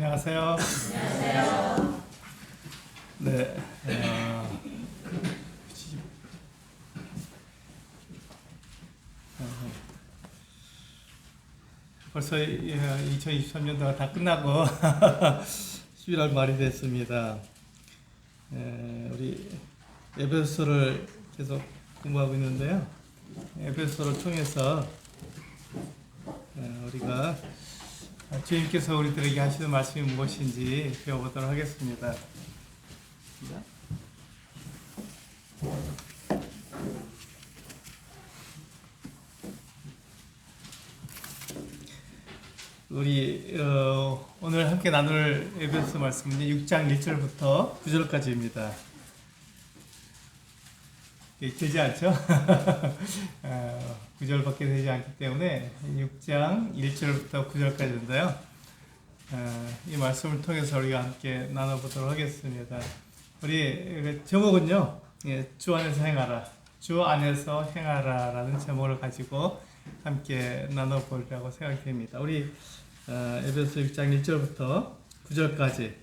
안녕하세요. 안녕하세요. 네, 벌써 2023년도가 다 끝나고 11월 말이 됐습니다. 우리 에베소서를 계속 공부하고 있는데요. 에베소서를 통해서 우리가 주님께서 우리들에게 하시는 말씀이 무엇인지 배워보도록 하겠습니다. 우리 오늘 함께 나눌 에베소서 말씀은 6장 1절부터 9절까지입니다. 길지 않죠? 9절밖에 되지 않기 때문에 6장 1절부터 9절까지인데요. 이 말씀을 통해서 우리가 함께 나눠보도록 하겠습니다. 우리 제목은요, 주 안에서 행하라, 주 안에서 행하라 라는 제목을 가지고 함께 나눠보려고 생각됩니다. 우리 에베소 6장 1절부터 9절까지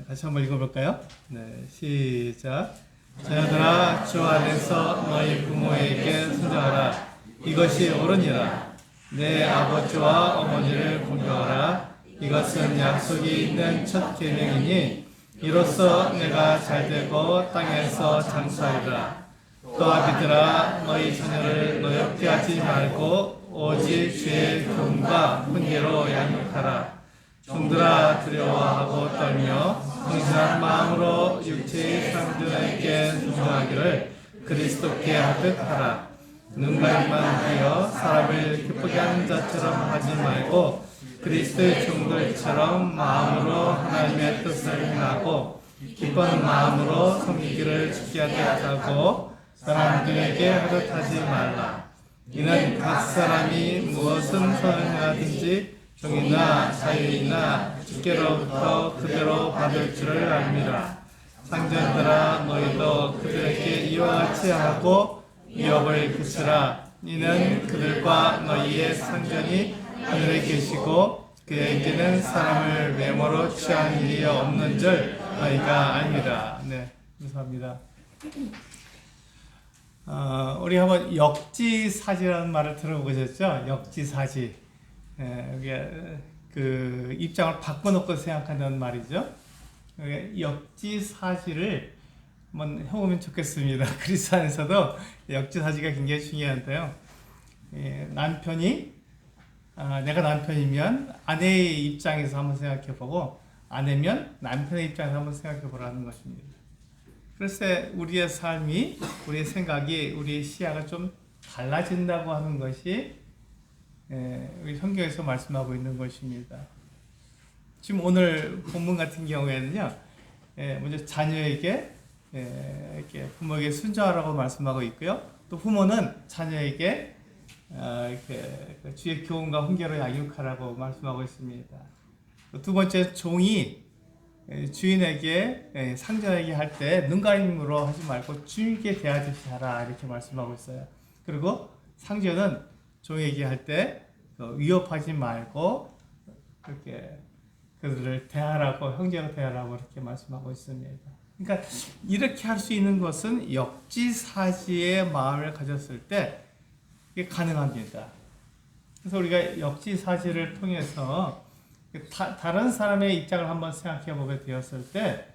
같이 한번 읽어볼까요? 네, 시작. 자녀들아, 주 안에서 너희 부모에게 순종하라. 이것이 옳으니라. 내 아버지와 어머니를 공경하라. 이것은 약속이 있는 첫 계명이니 이로써 내가 잘되고 땅에서 장수하리라. 또 아비들아, 너희 자녀를 노엽게 하지 말고 오직 주의 교훈과 훈계로 양육하라. 종들아, 두려워하고 떨며 성실한 마음으로 육체의 상전에게 순종하기를 그리스도께 하듯 하라. 눈가림만 하여 사람을 기쁘게 하는 자처럼 하지 말고 그리스도의 종들처럼 마음으로 하나님의 뜻을 행하고 기쁜 마음으로 섬기기를 주께 하듯 하고 사람들에게 하듯 하지 말라. 이는 각 사람이 무엇은 선행하든지 종이나 자유이나 주께로부터 그대로 받을 줄을 압니다. 상전들아, 너희도 그들에게 이와 같이 하고 위협을 그치라. 이는 그들과 너희의 상전이 하늘에 계시고 그에게는 사람을 외모로 취한 일이 없는 줄 너희가 압니다. 네, 감사합니다. 우리 한번 역지사지라는 말을 들어보셨죠? 역지사지. 이게 그 입장을 바꿔놓고 생각한다는 말이죠. 역지사지를 한번 해보면 좋겠습니다. 그리스도 안에서도 역지사지가 굉장히 중요한데요. 남편이 내가 남편이면 아내의 입장에서 한번 생각해보고 아내면 남편의 입장에서 한번 생각해보라는 것입니다. 그래서 우리의 삶이, 우리의 생각이, 우리의 시야가 좀 달라진다고 하는 것이 우리 성경에서 말씀하고 있는 것입니다. 지금 오늘 본문 같은 경우에는요, 먼저 자녀에게 이렇게 부모에게 순종하라고 말씀하고 있고요. 또 부모는 자녀에게 이렇게 주의 교훈과 훈계로 양육하라고 말씀하고 있습니다. 두 번째, 종이 주인에게 상전에게 할 때 눈가림으로 하지 말고 주인께 대하듯이 하라 이렇게 말씀하고 있어요. 그리고 상전은 종에게 할 때 위협하지 말고 그렇게 그들을 대하라고, 형제로 대하라고 이렇게 말씀하고 있습니다. 그러니까 이렇게 할 수 있는 것은 역지사지의 마음을 가졌을 때 이게 가능합니다. 그래서 우리가 역지사지를 통해서 다른 사람의 입장을 한번 생각해 보게 되었을 때,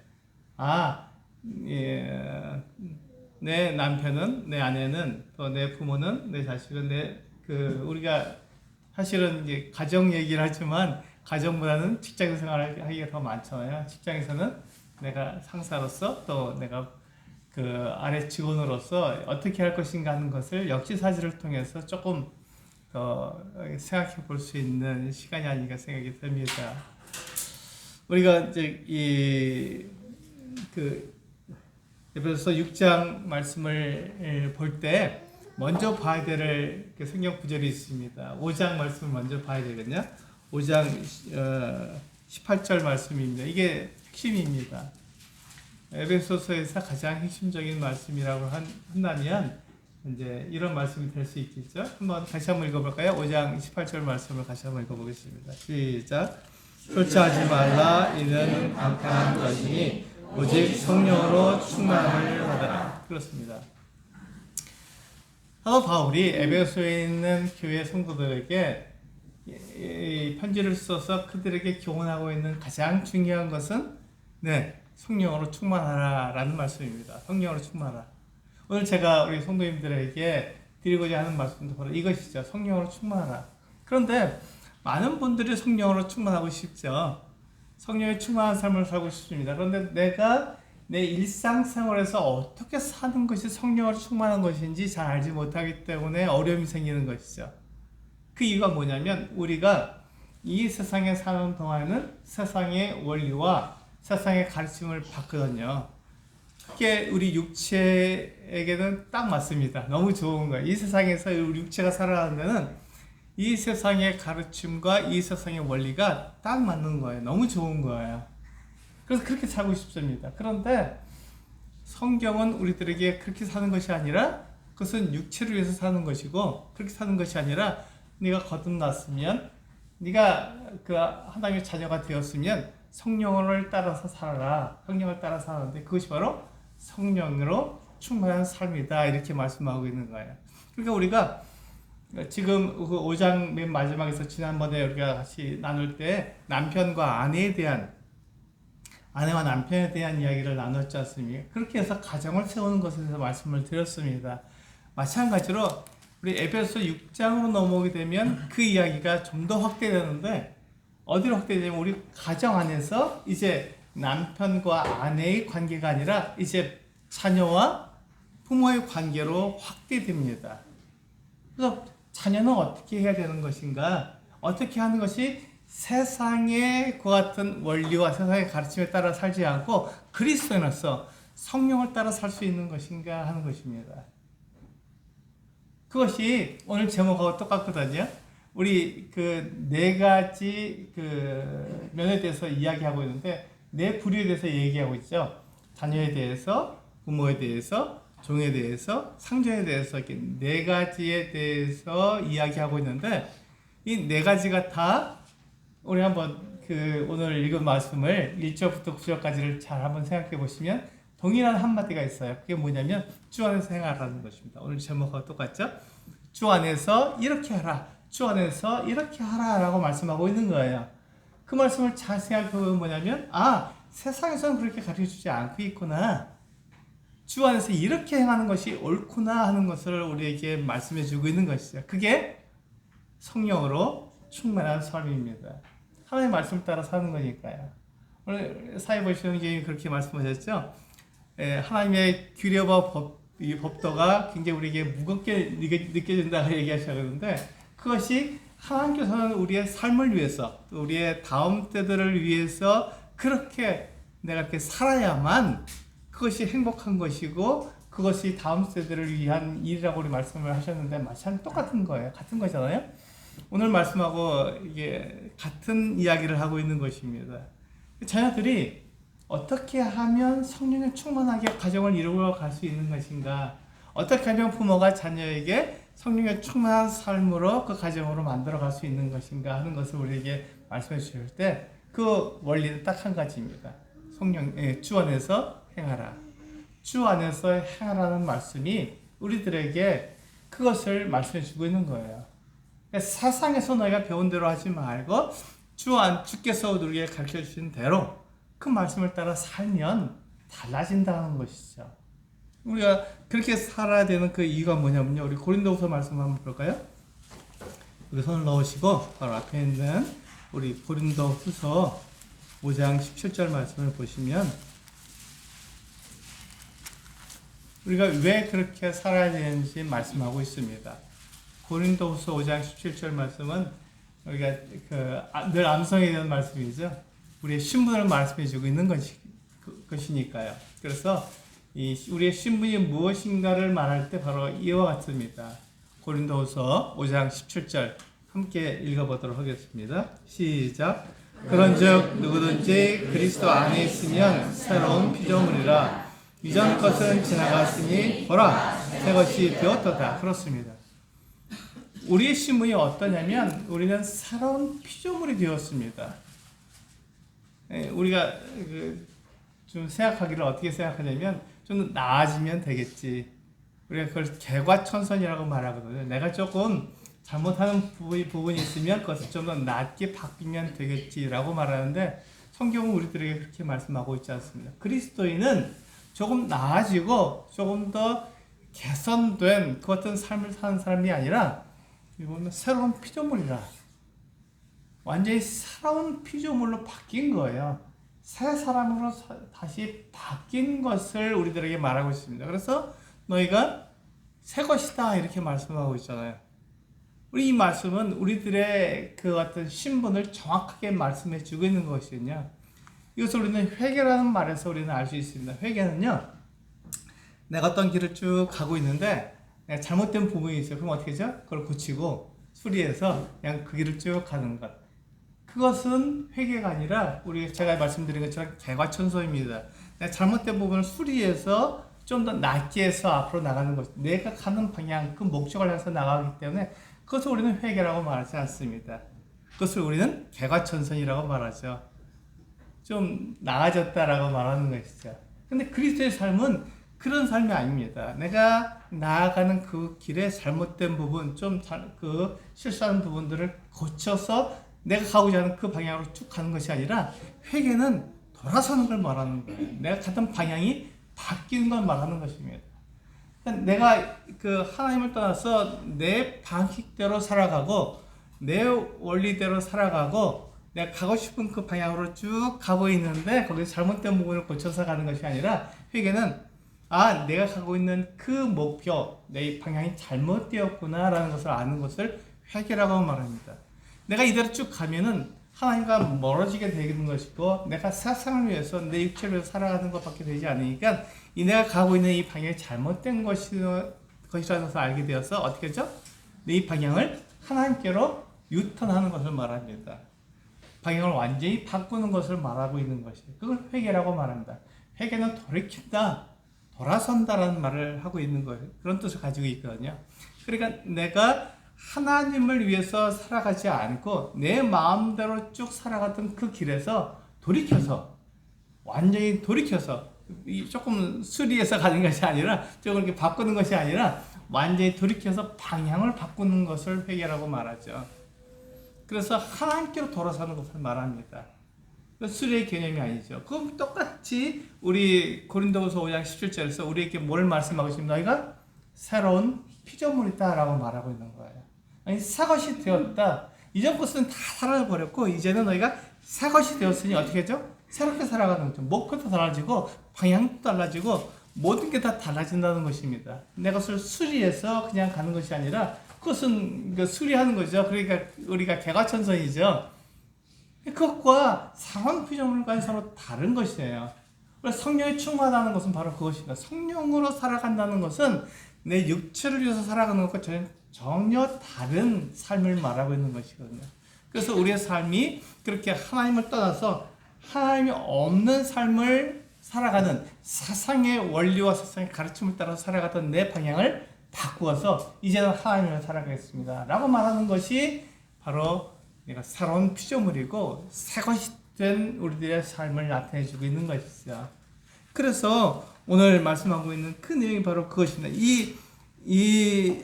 내 남편은, 내 아내는, 또 내 부모는, 내 자식은, 우리가 사실은 이제 가정 얘기를 하지만, 가정보다는 직장 생활을 하기가 더 많잖아요. 직장에서는 내가 상사로서, 또 내가 그 아래 직원으로서 어떻게 할 것인가 하는 것을 역지사지를 통해서 조금 더 생각해 볼 수 있는 시간이 아닌가 생각이 듭니다. 우리가 이제 에베소서 6장 말씀을 볼 때 먼저 봐야 될 성경 구절이 있습니다. 5장 말씀을 먼저 봐야 되거든요. 5장 18절 말씀입니다. 이게 핵심입니다. 에베소서에서 가장 핵심적인 말씀이라고 한다면 이제 이런 말씀이 될 수 있겠죠. 다시 한번 읽어볼까요? 5장 18절 말씀을 다시 한번 읽어보겠습니다. 시작. 쫓아하지 말라. 이는 방탕한 것이니 오직 성령으로 충만함을 받아라. 그렇습니다. 사도 바울이 에베소에 있는 교회 성도들에게 이 편지를 써서 그들에게 교훈하고 있는 가장 중요한 것은 성령으로 충만하라라는 말씀입니다. 성령으로 충만하라. 오늘 제가 우리 성도님들에게 드리고자 하는 말씀도 바로 이것이죠. 성령으로 충만하라. 그런데 많은 분들이 성령으로 충만하고 싶죠. 성령에 충만한 삶을 살고 싶습니다. 그런데 내가 내 일상생활에서 어떻게 사는 것이 성령으로 충만한 것인지 잘 알지 못하기 때문에 어려움이 생기는 것이죠. 그 이유가 뭐냐면 우리가 이 세상에 사는 동안에는 세상의 원리와 세상의 가르침을 받거든요. 그게 우리 육체에게는 딱 맞습니다. 너무 좋은 거예요. 이 세상에서 우리 육체가 살아가는 데는 이 세상의 가르침과 이 세상의 원리가 딱 맞는 거예요. 너무 좋은 거예요. 그래서 그렇게 살고 싶습니다. 그런데 성경은 우리들에게 그렇게 사는 것이 아니라 그것은 육체를 위해서 사는 것이고 그렇게 사는 것이 아니라 네가 거듭났으면 네가 그 하나님의 자녀가 되었으면 성령을 따라서 살아라. 성령을 따라 사는데 그것이 바로 성령으로 충만한 삶이다. 이렇게 말씀하고 있는 거예요. 그러니까 우리가 지금 그 5장 맨 마지막에서 지난번에 우리가 같이 나눌 때 아내와 남편에 대한 이야기를 나눴지 않습니까? 그렇게 해서 가정을 세우는 것에 대해서 말씀을 드렸습니다. 마찬가지로 우리 에베소 6장으로 넘어오게 되면 그 이야기가 좀 더 확대되는데 어디로 확대되냐면 우리 가정 안에서 이제 남편과 아내의 관계가 아니라 이제 자녀와 부모의 관계로 확대됩니다. 그래서 자녀는 어떻게 해야 되는 것인가? 어떻게 하는 것이 세상의 그와 같은 원리와 세상의 가르침에 따라 살지 않고 그리스도인으로서 성령을 따라 살 수 있는 것인가 하는 것입니다. 그것이 오늘 제목하고 똑같거든요. 우리 그 네 가지 그 면에 대해서 이야기하고 있는데 네 부류에 대해서 얘기하고 있죠. 자녀에 대해서, 부모에 대해서, 종에 대해서, 상전에 대해서 이렇게 네 가지에 대해서 이야기하고 있는데 이 네 가지가 다 우리 한번 그 오늘 읽은 말씀을 1절부터 9절까지를 잘 한번 생각해 보시면 동일한 한마디가 있어요. 그게 뭐냐면 주 안에서 행하라는 것입니다. 오늘 제목하고 똑같죠? 주 안에서 이렇게 하라. 주 안에서 이렇게 하라라고 말씀하고 있는 거예요. 그 말씀을 잘 생각해 보면 뭐냐면 세상에서는 그렇게 가르쳐주지 않고 있구나. 주 안에서 이렇게 행하는 것이 옳구나 하는 것을 우리에게 말씀해 주고 있는 것이죠. 그게 성령으로 충만한 삶입니다. 하나님의 말씀을 따라 사는 거니까요. 오늘 사회보시 형제님이 그렇게 말씀하셨죠. 하나님의 규례와 법도가 굉장히 우리에게 무겁게 느껴진다고 얘기하셨는데 그것이 하나님께서는 우리의 삶을 위해서 또 우리의 다음 때들을 위해서 그렇게 내가 이렇게 살아야만 그것이 행복한 것이고 그것이 다음 세대를 위한 일이라고 우리 말씀을 하셨는데 마찬가지 똑같은 거예요. 같은 거잖아요. 오늘 말씀하고 이게 같은 이야기를 하고 있는 것입니다. 자녀들이 어떻게 하면 성령에 충만하게 가정을 이루어 갈 수 있는 것인가? 어떻게 하면 부모가 자녀에게 성령에 충만한 삶으로 그 가정으로 만들어 갈 수 있는 것인가 하는 것을 우리에게 말씀해 주실 때 그 원리는 딱 한 가지입니다. 주 안에서 행하라. 주 안에서 행하라는 말씀이 우리들에게 그것을 말씀해 주고 있는 거예요. 세상에서 너희가 배운 대로 하지 말고 주께서 우리에게 가르쳐 주신 대로 그 말씀을 따라 살면 달라진다는 것이죠. 우리가 그렇게 살아야 되는 그 이유가 뭐냐면요. 우리 고린도후서 말씀 한번 볼까요? 우리 손을 넣으시고 바로 앞에 있는 우리 고린도후서 5장 17절 말씀을 보시면 우리가 왜 그렇게 살아야 되는지 말씀하고 있습니다. 고린도후서 5장 17절 말씀은 우리가 늘 암송해야 되는 말씀이죠. 우리의 신분을 말씀해주고 있는 것이니까요. 그래서 우리의 신분이 무엇인가를 말할 때 바로 이와 같습니다. 고린도후서 5장 17절 함께 읽어보도록 하겠습니다. 시작. 그런즉 누구든지 그리스도 안에 있으면 새로운 피조물이라. 이전 것은 지나갔으니 보라 새 것이 되었도다. 그렇습니다. 우리의 신분이 어떠냐면 우리는 새로운 피조물이 되었습니다. 우리가 좀 생각하기를 어떻게 생각하냐면 좀 나아지면 되겠지. 우리가 그걸 개과천선이라고 말하거든요. 내가 조금 잘못하는 부분이 있으면 그것을 좀 더 낫게 바뀌면 되겠지라고 말하는데 성경은 우리들에게 그렇게 말씀하고 있지 않습니다. 그리스도인은 조금 나아지고 조금 더 개선된 그 어떤 삶을 사는 사람이 아니라 이거는 새로운 피조물이라 완전히 새로운 피조물로 바뀐 거예요. 새 사람으로 다시 바뀐 것을 우리들에게 말하고 있습니다. 그래서 너희가 새 것이다 이렇게 말씀하고 있잖아요. 우리 이 말씀은 우리들의 그 어떤 신분을 정확하게 말씀해 주고 있는 것이거든요. 이것을 우리는 회개라는 말에서 우리는 알 수 있습니다. 회개는요, 내가 어떤 길을 쭉 가고 있는데 내가 잘못된 부분이 있어요. 그럼 어떻게 하죠? 그걸 고치고 수리해서 그냥 그 길을 쭉 가는 것. 그것은 회개가 아니라 제가 말씀드린 것처럼 개과천선입니다. 내가 잘못된 부분을 수리해서 좀 더 낫게 해서 앞으로 나가는 것. 내가 가는 방향, 그 목적을 향해서 나가기 때문에 그것을 우리는 회개라고 말하지 않습니다. 그것을 우리는 개과천선이라고 말하죠. 좀 나아졌다라고 말하는 것이죠. 근데 그리스도의 삶은 그런 삶이 아닙니다. 내가 나아가는 그 길에 잘못된 부분, 실수하는 부분들을 고쳐서 내가 가고자 하는 그 방향으로 쭉 가는 것이 아니라 회개는 돌아서는 걸 말하는 거예요. 내가 갔던 방향이 바뀌는 걸 말하는 것입니다. 내가 하나님을 떠나서 내 방식대로 살아가고 내 원리대로 살아가고 내가 가고 싶은 그 방향으로 쭉 가고 있는데 거기서 잘못된 부분을 고쳐서 가는 것이 아니라 회개는 내가 가고 있는 그 목표, 내 방향이 잘못되었구나 라는 것을 아는 것을 회개라고 말합니다. 내가 이대로 쭉 가면은 하나님과 멀어지게 되는 것이고 내가 세상을 위해서 내 육체를 위해서 살아가는 것밖에 되지 않으니까 내가 가고 있는 이 방향이 잘못된 것이라는 것을 알게 되어서 어떻게 하죠? 내 방향을 하나님께로 유턴하는 것을 말합니다. 방향을 완전히 바꾸는 것을 말하고 있는 것이에요. 그걸 회개라고 말합니다. 회개는 돌이킨다, 돌아선다라는 말을 하고 있는 거예요. 그런 뜻을 가지고 있거든요. 그러니까 내가 하나님을 위해서 살아가지 않고 내 마음대로 쭉 살아갔던 그 길에서 돌이켜서 완전히 돌이켜서 조금 수리해서 가는 것이 아니라 조금 이렇게 바꾸는 것이 아니라 완전히 돌이켜서 방향을 바꾸는 것을 회개라고 말하죠. 그래서 하나님께로 돌아서는 것을 말합니다. 수리의 개념이 아니죠. 그럼 똑같이 우리 고린도후서 5장 17절에서 우리에게 뭘 말씀하고 있습니다. 너희가 새로운 피조물이다라고 말하고 있는 거예요. 아니, 새 것이 되었다. 이전 것은 다 사라져버렸고 이제는 너희가 새 것이 되었으니 어떻게 하죠? 새롭게 살아가는 거죠. 목표도 달라지고 방향도 달라지고 모든 게 다 달라진다는 것입니다. 내 것을 수리해서 그냥 가는 것이 아니라 그것은 수리하는 거죠. 그러니까 우리가 개과천선이죠. 그것과 상황 피조물과는 서로 다른 것이에요. 성령이 충만하는 것은 바로 그것입니다. 성령으로 살아간다는 것은 내 육체를 위해서 살아가는 것과 전혀 다른 삶을 말하고 있는 것이거든요. 그래서 우리의 삶이 그렇게 하나님을 떠나서 하나님이 없는 삶을 살아가는 세상의 원리와 세상의 가르침을 따라서 살아가던 내 방향을 바꾸어서 이제는 하나님을 살아가겠습니다 라고 말하는 것이 바로 내가 새로운 피조물이고 새 것이 된 우리들의 삶을 나타내주고 있는 것이죠. 그래서 오늘 말씀하고 있는 그 내용이 바로 그것입니다. 이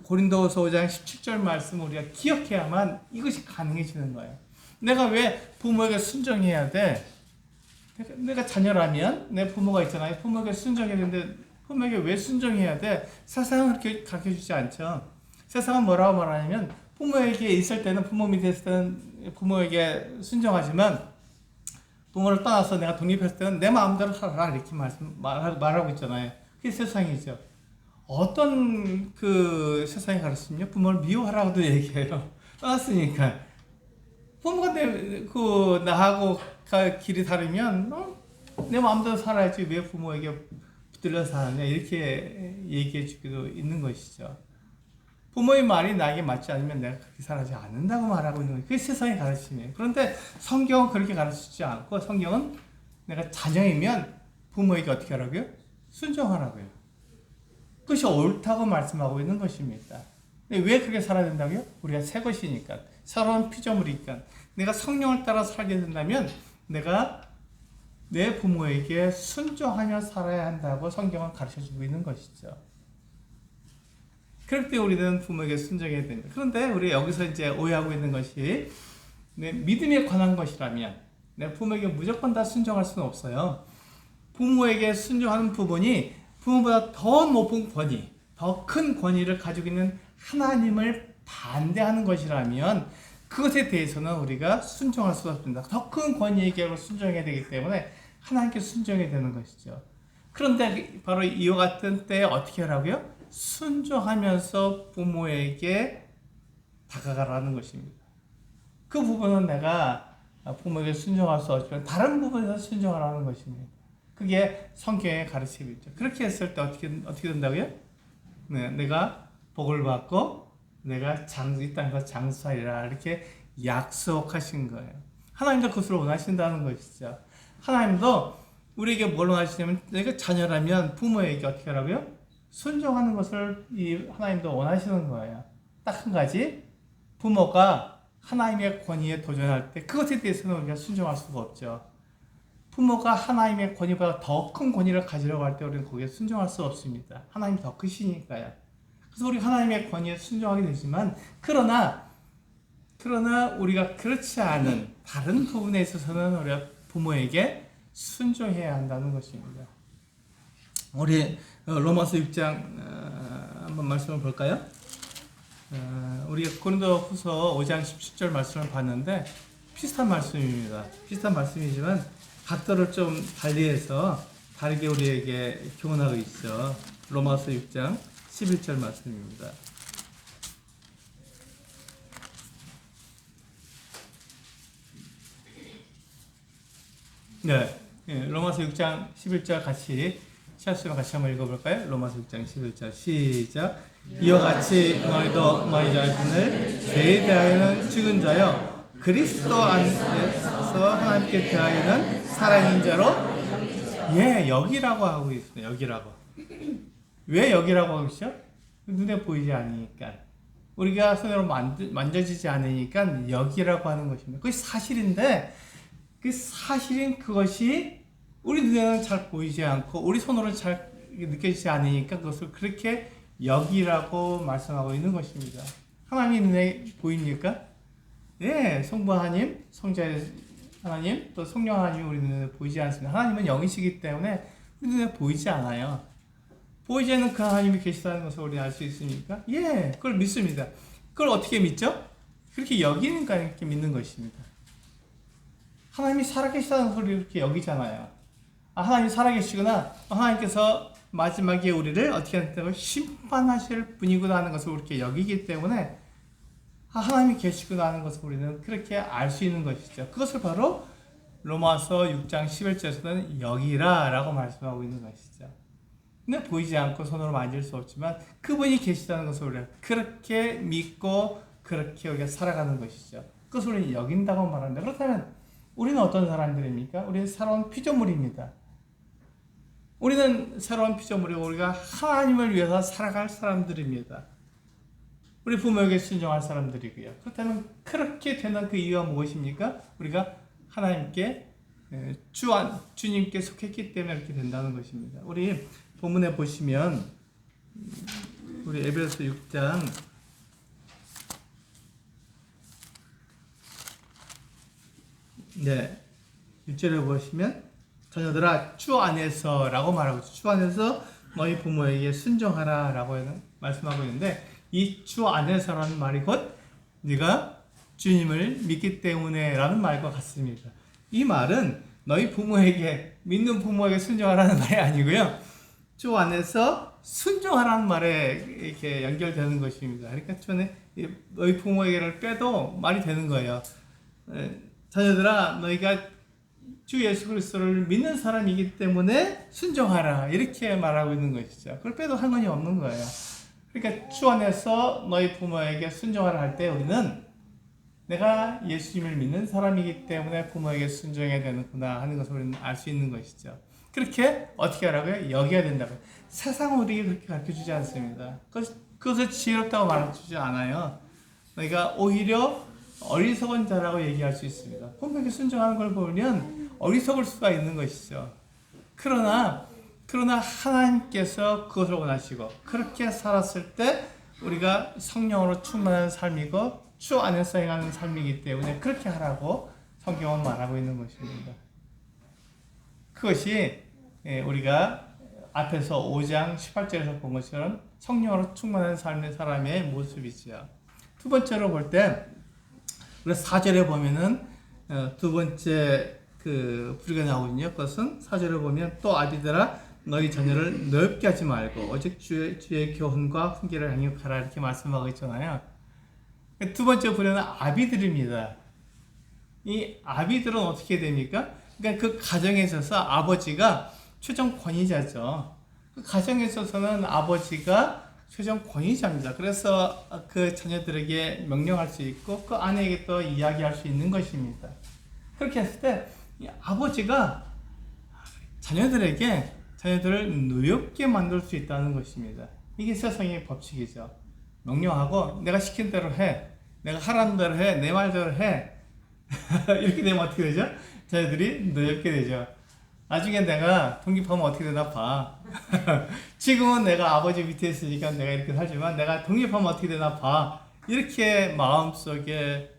고린도후서 5장 17절 말씀을 우리가 기억해야만 이것이 가능해지는 거예요. 내가 왜 부모에게 순종해야 돼? 내가 자녀라면 내 부모가 있잖아요. 부모에게 순종해야 되는데 부모에게 왜 순종해야 돼? 세상은 그렇게 가르쳐주지 않죠. 세상은 뭐라고 말하냐면 부모에게 있을 때는 부모 밑에 있을 때는 부모에게 순종하지만 부모를 떠나서 내가 독립했을 때는 내 마음대로 살아라 이렇게 말하고 있잖아요. 그게 세상이죠. 어떤 그 세상이 가르치냐? 부모를 미워하라고도 얘기해요. 떠났으니까. 부모가 나하고 길이 다르면 내 마음대로 살아야지 왜 부모에게 붙들려 사느냐 이렇게 얘기해 주기도 있는 것이죠. 부모의 말이 나에게 맞지 않으면 내가 그렇게 살아지 않는다고 말하고 있는 거예요. 그게 세상의 가르침이에요. 그런데 성경은 그렇게 가르치지 않고 성경은 내가 자녀이면 부모에게 어떻게 하라고요? 순종하라고요. 그것이 옳다고 말씀하고 있는 것입니다. 근데 왜 그렇게 살아야 된다고요? 우리가 새 것이니까, 새로운 피조물이니까. 내가 성령을 따라 살게 된다면 내가 내 부모에게 순종하며 살아야 한다고 성경은 가르쳐주고 있는 것이죠. 그럴 때 우리는 부모에게 순종해야 됩니다. 그런데 우리 여기서 이제 오해하고 있는 것이 내 믿음에 관한 것이라면 내 부모에게 무조건 다 순종할 수는 없어요. 부모에게 순종하는 부분이 부모보다 더 높은 권위, 더 큰 권위를 가지고 있는 하나님을 반대하는 것이라면 그것에 대해서는 우리가 순종할 수 없습니다. 더 큰 권위에게 순종해야 되기 때문에 하나님께 순종해야 되는 것이죠. 그런데 바로 이와 같은 때에 어떻게 하라고요? 순종하면서 부모에게 다가가라는 것입니다. 그 부분은 내가 부모에게 순종할 수 없지만 다른 부분에서 순종하라는 것입니다. 그게 성경의 가르침이죠. 그렇게 했을 때 어떻게 된다고요? 네, 내가 복을 받고 내가 이 땅에서 장수하리라 이렇게 약속하신 거예요. 하나님도 그것을 원하신다는 것이죠. 하나님도 우리에게 뭘 원하시냐면 내가 자녀라면 부모에게 어떻게 하라고요? 순종하는 것을 하나님도 원하시는 거예요. 딱 한 가지, 부모가 하나님의 권위에 도전할 때 그것에 대해서는 우리가 순종할 수가 없죠. 부모가 하나님의 권위보다 더 큰 권위를 가지려고 할 때 우리는 거기에 순종할 수 없습니다. 하나님이 더 크시니까요. 그래서 우리 하나님의 권위에 순종하게 되지만 그러나 우리가 그렇지 않은 다른 부분에 있어서는 우리가 부모에게 순종해야 한다는 것입니다. 우리 로마서 6장 한번 말씀을 볼까요? 우리가 고린도후서 5장 17절 말씀을 봤는데 비슷한 말씀입니다. 비슷한 말씀이지만 각도를 좀 달리해서 다르게 우리에게 교훈하고 있죠. 로마서 6장 11절 말씀입니다. 네, 로마서 6장 11절 같이 시작하시면 같이 한번 읽어볼까요? 로마서 6장 11절 시작. 이와 같이 너희도 너희 자신을 죄에 대하여는 죽은 자요 그리스도 안에서 하나님께 대하여는 살아있는 자로 여기라고 하고 있어요. 여기라고. 왜 여기라고 하고 있죠? 눈에 보이지 않으니까. 우리가 손으로 만져지지 않으니까 여기라고 하는 것입니다. 그게 사실인데 그 사실인 그것이 우리 눈에는 잘 보이지 않고 우리 손으로 잘 느껴지지 않으니까 그것을 그렇게 여기라고 말씀하고 있는 것입니다. 하나님의 눈에 보입니까? 네, 성부 하나님, 성자 하나님, 또 성령 하나님이 우리 눈에 보이지 않습니다. 하나님은 영이시기 때문에 우리 눈에 보이지 않아요. 보이지 않는 그 하나님이 계시다는 것을 우리는 알 수 있습니까? 그걸 믿습니다. 그걸 어떻게 믿죠? 그렇게 여기니까 이렇게 믿는 것입니다. 하나님이 살아계시다는 것을 이렇게 여기잖아요. 하나님이 살아계시구나. 하나님께서 마지막에 우리를 어떻게 한다고 심판하실 분이구나 하는 것을 이렇게 여기기 때문에 하나님이 계시구나 하는 것을 우리는 그렇게 알 수 있는 것이죠. 그것을 바로 로마서 6장 11절에서는 여기라 라고 말씀하고 있는 것이죠. 근데 보이지 않고 손으로 만질 수 없지만 그분이 계시다는 것을 우리가 그렇게 믿고 그렇게 우리가 살아가는 것이죠. 그것을 우리는 여긴다고 말합니다. 그렇다면 우리는 어떤 사람들입니까? 우리는 새로운 피조물입니다. 우리는 새로운 피조물이고 우리가 하나님을 위해서 살아갈 사람들입니다. 우리 부모에게 순종할 사람들이고요. 그렇다면 그렇게 되는 그 이유가 무엇입니까? 우리가 하나님께 주님께 속했기 때문에 이렇게 된다는 것입니다. 우리 본문에 보시면 우리 에베소서 6장 1절에 보시면 자녀들아 주 안에서 라고 말하고 있어요. 주 안에서 너희 부모에게 순종하라 라고 말씀하고 있는데 이 주 안에서라는 말이 곧 네가 주님을 믿기 때문에 라는 말과 같습니다. 이 말은 너희 부모에게 믿는 부모에게 순종하라는 말이 아니고요. 주 안에서 순종하라는 말에 이렇게 연결되는 것입니다. 그러니까 전에 너희 부모에게를 빼도 말이 되는 거예요. 자녀들아 너희가 주 예수 그리스도를 믿는 사람이기 때문에 순종하라 이렇게 말하고 있는 것이죠. 그걸 빼도 상관이 없는 거예요. 그러니까 주 안에서 너희 부모에게 순종하라 할 때 우리는 내가 예수님을 믿는 사람이기 때문에 부모에게 순종해야 되는구나 하는 것을 우리는 알 수 있는 것이죠. 그렇게 어떻게 하라고요? 여겨야 된다고요. 세상은 우리에게 그렇게 가르쳐주지 않습니다. 그것을 지혜롭다고 말해주지 않아요. 너희가 오히려 어리석은 자라고 얘기할 수 있습니다. 부모에게 순종하는 걸 보면 어리석을 수가 있는 것이죠. 그러나 하나님께서 그것을 원하시고 그렇게 살았을 때 우리가 성령으로 충만한 삶이고 주 안에서 행하는 삶이기 때문에 그렇게 하라고 성경은 말하고 있는 것입니다. 그것이 우리가 앞에서 5장 18절에서 본 것처럼 성령으로 충만한 삶의 사람의 모습이죠. 두 번째로 볼 때 4절에 보면은 두 번째 그 부류가 나오거든요. 그것은 4절에 보면 또 아비들아 너희 자녀를 넓게 하지 말고 오직 주의 교훈과 훈계를 양육하라 이렇게 말씀하고 있잖아요. 두 번째 부류는 아비들입니다. 이 아비들은 어떻게 됩니까? 그러니까 그 가정에 있어서 아버지가 최종 권위자죠. 그 가정에 있어서는 아버지가 최종 권위자입니다. 그래서 그 자녀들에게 명령할 수 있고 그 아내에게 또 이야기할 수 있는 것입니다. 그렇게 했을 때 이 아버지가 자녀들을 노엽게 만들 수 있다는 것입니다. 이게 세상의 법칙이죠. 명령하고 내가 시킨 대로 해. 내가 하라는 대로 해. 내 말대로 해. 이렇게 되면 어떻게 되죠? 자녀들이 노엽게 되죠. 나중에 내가 독립하면 어떻게 되나 봐. 지금은 내가 아버지 밑에 있으니까 내가 이렇게 살지만 내가 독립하면 어떻게 되나 봐. 이렇게 마음속에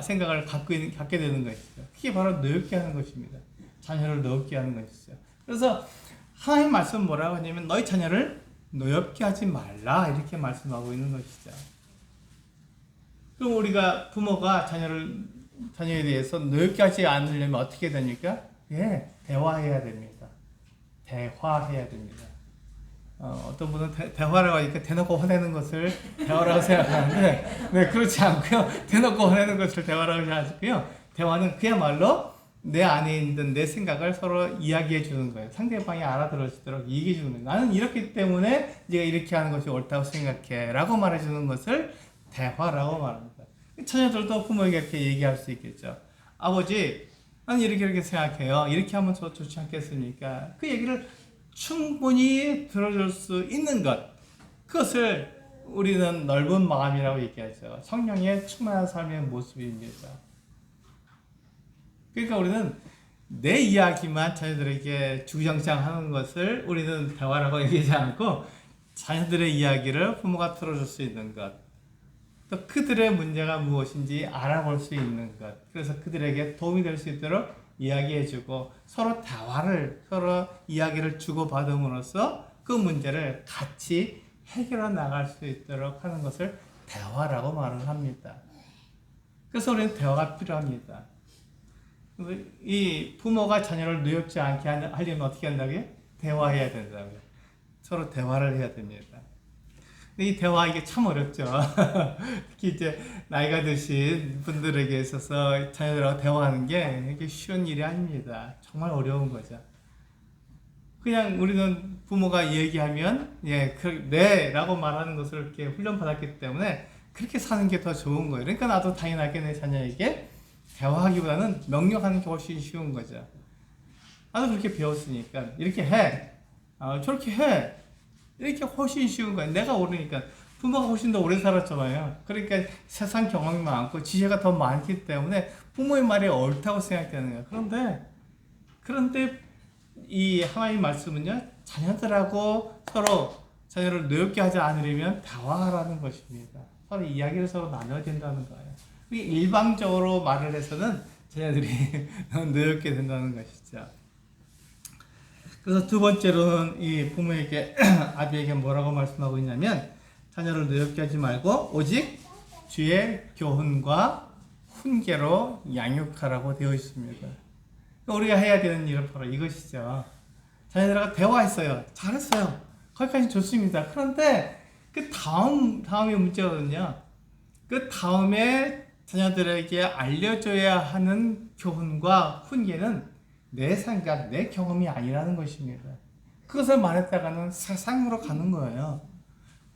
생각을 갖게 되는 것이죠. 그게 바로 노엽게 하는 것입니다. 자녀를 노엽게 하는 것이죠. 그래서 하나님 말씀 뭐라고 하냐면 너희 자녀를 노엽게 하지 말라 이렇게 말씀하고 있는 것이죠. 그럼 우리가 부모가 자녀에 대해서 노엽게 하지 않으려면 어떻게 됩니까? 대화해야 됩니다. 대화해야 됩니다. 어떤 분은 대화라고 하니까 대놓고 화내는 것을 대화라고 생각하는데 그렇지 않고요. 대놓고 화내는 것을 대화라고 생각하고요. 대화는 그야말로 내 안에 있는 내 생각을 서로 이야기해 주는 거예요. 상대방이 알아들을 수 있도록 얘기해 주는 거예요. 나는 이렇기 때문에 네가 이렇게 하는 것이 옳다고 생각해 라고 말해 주는 것을 대화라고 말합니다. 자녀들도 부모에게 이렇게 얘기할 수 있겠죠. 아버지, 나는 이렇게 생각해요. 이렇게 하면 더 좋지 않겠습니까? 그 얘기를 충분히 들어줄 수 있는 것, 그것을 우리는 넓은 마음이라고 얘기하죠. 성령의 충만한 삶의 모습입니다. 그러니까 우리는 내 이야기만 자녀들에게 주구장창 하는 것을 우리는 대화라고 얘기하지 않고 자녀들의 이야기를 부모가 들어줄 수 있는 것, 또 그들의 문제가 무엇인지 알아볼 수 있는 것, 그래서 그들에게 도움이 될 수 있도록 이야기해주고 서로 이야기를 주고받음으로써 그 문제를 같이 해결해 나갈 수 있도록 하는 것을 대화라고 말을 합니다. 그래서 우리는 대화가 필요합니다. 이 부모가 자녀를 노엽지 않게 하려면 어떻게 한다고요? 대화해야 된다고요. 서로 대화를 해야 됩니다. 이 대화 이게 참 어렵죠. 특히 이제 나이가 드신 분들에게 있어서 자녀들하고 대화하는 게 이게 쉬운 일이 아닙니다. 정말 어려운 거죠. 그냥 우리는 부모가 얘기하면 네 라고 말하는 것을 이렇게 훈련받았기 때문에 그렇게 사는 게 더 좋은 거예요. 그러니까 나도 당연하게 내 자녀에게 대화하기보다는 명령하는 게 훨씬 쉬운 거죠. 나도 그렇게 배웠으니까 이렇게 해, 저렇게 해, 이렇게 훨씬 쉬운 거예요. 내가 오르니까 부모가 훨씬 더 오래 살았잖아요. 그러니까 세상 경험이 많고 지혜가 더 많기 때문에 부모의 말이 옳다고 생각되는 거예요. 그런데 이 하나님 말씀은요, 자녀들하고 서로 자녀를 노엽게 하지 않으려면 대화하라는 것입니다. 서로 이야기를 서로 나눠야 된다는 거예요. 일방적으로 말을 해서는 자녀들이 노엽게 된다는 것이죠. 그래서 두 번째로는 이 부모에게, 아비에게 뭐라고 말씀하고 있냐면, 자녀를 노엽게 하지 말고 오직 주의 교훈과 훈계로 양육하라고 되어 있습니다. 우리가 해야 되는 일은 바로 이것이죠. 자녀들과 대화했어요. 잘했어요. 거기까지 좋습니다. 그런데 그 다음에 문제거든요. 그 다음에 자녀들에게 알려줘야 하는 교훈과 훈계는 내 생각, 내 경험이 아니라는 것입니다. 그것을 말했다가는 세상으로 가는 거예요.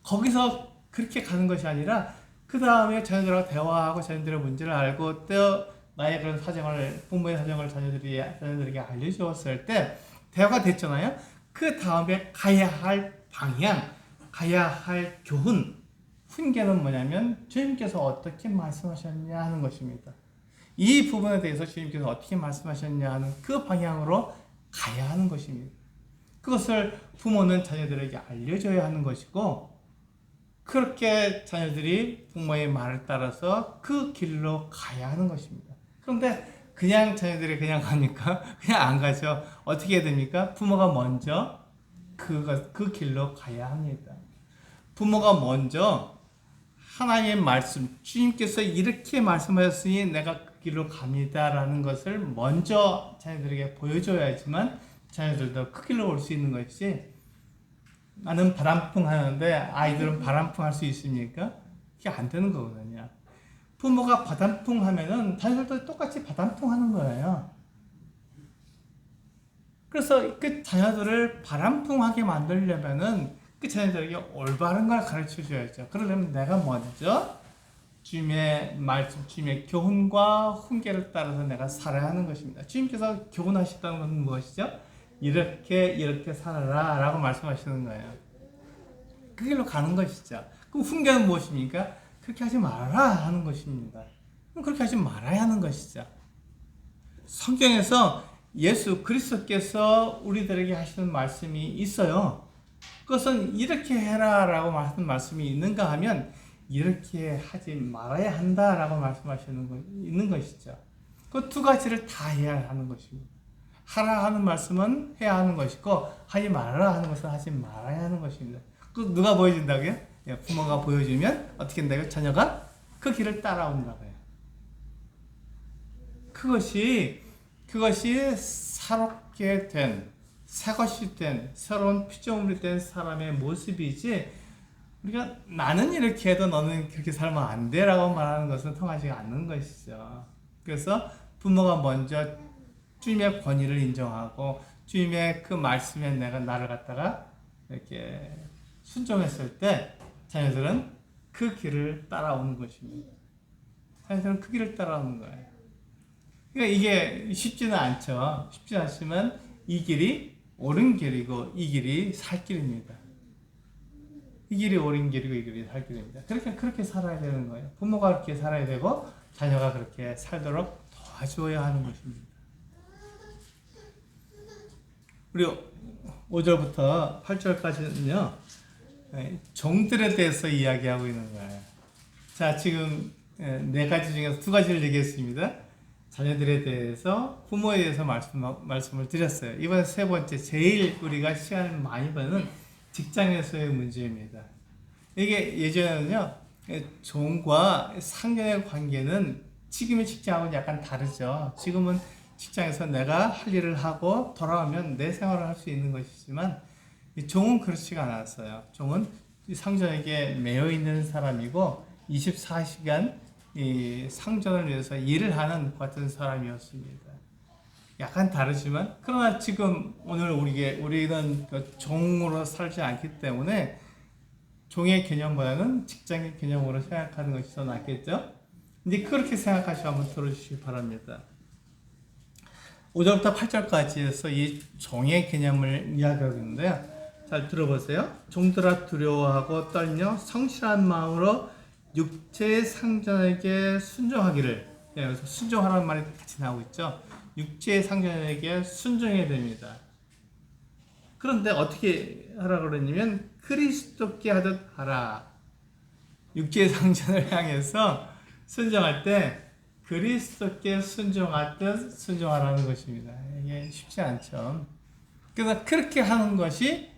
거기서 그렇게 가는 것이 아니라 그 다음에 자녀들하고 대화하고 자녀들의 문제를 알고 또 나의 그런 부모의 사정을 자녀들에게 알려주었을 때 대화가 됐잖아요. 그 다음에 가야 할 방향, 가야 할 교훈, 훈계는 뭐냐면 주님께서 어떻게 말씀하셨냐 하는 것입니다. 이 부분에 대해서 주님께서 어떻게 말씀하셨냐 하는 그 방향으로 가야 하는 것입니다. 그것을 부모는 자녀들에게 알려줘야 하는 것이고, 그렇게 자녀들이 부모의 말을 따라서 그 길로 가야 하는 것입니다. 그런데 그냥 자녀들이 그냥 가니까 그냥 안 가죠. 어떻게 해야 됩니까? 부모가 먼저 그 길로 가야 합니다. 부모가 먼저 하나님의 말씀, 주님께서 이렇게 말씀하셨으니 내가 그 길로 갑니다라는 것을 먼저 자녀들에게 보여줘야지만 자녀들도 그 길로 올 수 있는 것이지, 나는 바람풍 하는데 아이들은 바람풍 할 수 있습니까? 그게 안 되는 거거든요. 부모가 바람풍 하면은 자녀들도 똑같이 바람풍 하는 거예요. 그래서 그 자녀들을 바람풍하게 만들려면은 그 자녀들에게 올바른 걸 가르쳐 줘야죠. 그러려면 내가 먼저 주님의 말씀, 주님의 교훈과 훈계를 따라서 내가 살아야 하는 것입니다. 주님께서 교훈하셨다는 것은 무엇이죠? 이렇게 살아라 라고 말씀하시는 거예요. 그 길로 가는 것이죠. 그럼 훈계는 무엇입니까? 그렇게 하지 말아라 하는 것입니다. 그럼 그렇게 하지 말아야 하는 것이죠. 성경에서 예수 그리스도께서 우리들에게 하시는 말씀이 있어요. 그것은 이렇게 해라 라고 하는 말씀이 있는가 하면 이렇게 하지 말아야 한다 라고 말씀하시는 거 있는 것이죠. 그 두 가지를 다 해야 하는 것입니다. 하라 하는 말씀은 해야 하는 것이고, 하지 말아라 하는 것은 하지 말아야 하는 것입니다. 그 누가 보여준다고요? 부모가 보여주면 어떻게 된다고요? 자녀가 그 길을 따라온다고요. 그것이 새롭게 된, 새것이 된, 새로운 피조물이 된 사람의 모습이지, 우리가 나는 이렇게 해도 너는 그렇게 살면 안 돼 라고 말하는 것은 통하지 않는 것이죠. 그래서 부모가 먼저 주님의 권위를 인정하고 주님의 그 말씀에 나를 갖다가 이렇게 순종했을 때 자녀들은 그 길을 따라오는 것입니다. 자녀들은 그 길을 따라오는 거예요. 그러니까 이게 쉽지는 않죠. 쉽지 않지만 이 길이 옳은 길이고 이 길이 살 길입니다. 이 길이 옳은 길이고 이 길이 살 길입니다. 그렇게 살아야 되는 거예요. 부모가 그렇게 살아야 되고 자녀가 그렇게 살도록 도와줘야 하는 것입니다. 그리고 5절부터 8절까지는요, 종들에 대해서 이야기하고 있는 거예요. 자, 지금 네 가지 중에서 두 가지를 얘기했습니다. 자녀들에 대해서, 부모에 대해서 말씀을 드렸어요. 이번에 세 번째, 제일 우리가 시간을 많이 버는 직장에서의 문제입니다. 이게 예전에는요, 종과 상견의 관계는 지금의 직장하고는 약간 다르죠. 지금은 직장에서 내가 할 일을 하고 돌아오면 내 생활을 할 수 있는 것이지만, 종은 그렇지가 않았어요. 종은 상전에게 매여 있는 사람이고 24시간 이 상전을 위해서 일을 하는 같은 사람이었습니다. 약간 다르지만, 그러나 지금 오늘 우리는 종으로 살지 않기 때문에 종의 개념보다는 직장의 개념으로 생각하는 것이 더 낫겠죠? 근데 그렇게 생각하시고 한번 들어주시기 바랍니다. 5절부터 8절까지 해서 이 종의 개념을 이야기하고 있는데요. 잘 들어보세요. 종들아 두려워하고 떨며 성실한 마음으로 육체의 상전에게 순종하기를. 그래서 순종하라는 말이 같이 나오고 있죠. 육체의 상전에게 순종해야 됩니다. 그런데 어떻게 하라고 그러냐면 그리스도께 하듯 하라. 육체의 상전을 향해서 순종할 때 그리스도께 순종하듯 순종하라는 것입니다. 이게 쉽지 않죠. 그래서 그렇게 하는 것이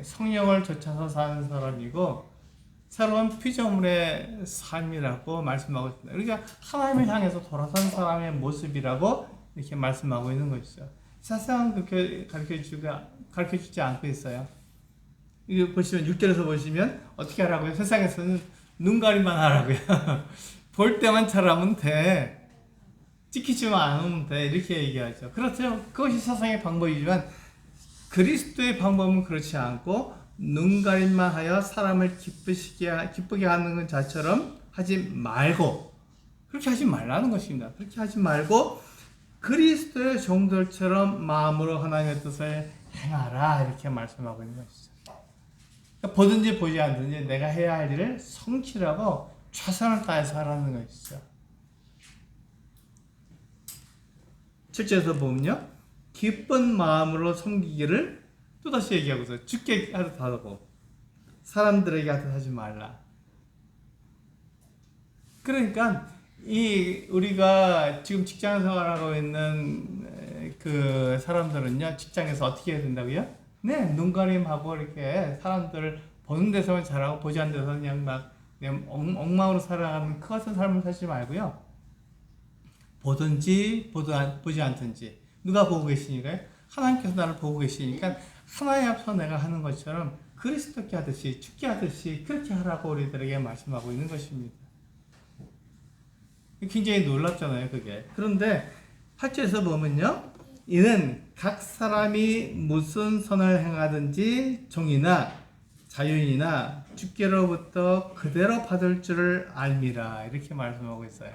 성령을 좇아서 사는 사람이고 새로운 피조물의 삶이라고 말씀하고 있습니다. 그러니까 하나님을 향해서 돌아선 사람의 모습이라고 이렇게 말씀하고 있는 것이죠. 세상은 그렇게 가르쳐주지 않고 있어요. 이거 보시면 6절에서 보시면 어떻게 하라고요? 세상에서는 눈가림만 하라고요. 볼 때만 잘하면 돼. 찍히지만 않으면 돼. 이렇게 얘기하죠. 그렇죠. 그것이 세상의 방법이지만 그리스도의 방법은 그렇지 않고 눈가림만 하여 사람을 기쁘게 하는 것 자처럼 하지 말고, 그렇게 하지 말라는 것입니다. 그렇게 하지 말고 그리스도의 종들처럼 마음으로 하나님의 뜻을 행하라, 이렇게 말씀하고 있는 것이죠. 그러니까 보든지 보지 않든지 내가 해야 할 일을 성실하고 최선을 다해서 하라는 것이죠. 7절에서 보면요. 기쁜 마음으로 섬기기를 또다시 얘기하고 있어요. 주께 하듯 하고 사람들에게 하듯 하지 말라. 그러니까 우리가 지금 직장 생활하고 있는 그 사람들은요, 직장에서 어떻게 해야 된다고요? 네, 눈가림하고 이렇게 사람들을 보는 데서만 잘하고 보지 않는 데서는 그냥 막 엉망으로 살아가는 그 같은 삶을 살지 말고요. 보든지 보지 않든지 누가 보고 계시니까요? 하나님께서 나를 보고 계시니까 하나님 앞에서 내가 하는 것처럼 그리스도께 하듯이 죽게 하듯이 그렇게 하라고 우리들에게 말씀하고 있는 것입니다. 굉장히 놀랍잖아요, 그게. 그런데 8절에서 보면요. 이는 각 사람이 무슨 선을 행하든지 종이나 자유인이나 주께로부터 그대로 받을 줄을 알미라. 이렇게 말씀하고 있어요.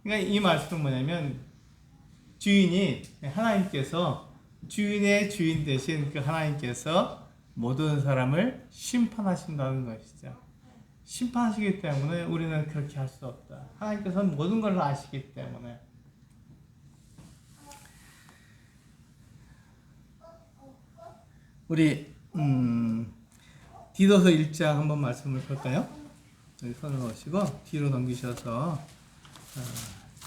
그러니까 이 말씀은 뭐냐면 하나님께서 주인의 주인 대신 그 하나님께서 모든 사람을 심판하신다는 것이죠. 심판하시기 때문에 우리는 그렇게 할 수 없다. 하나님께서는 모든 걸 아시기 때문에. 우리 디도서 1장 한번 말씀을 볼까요? 여기 손을 놓으시고 뒤로 넘기셔서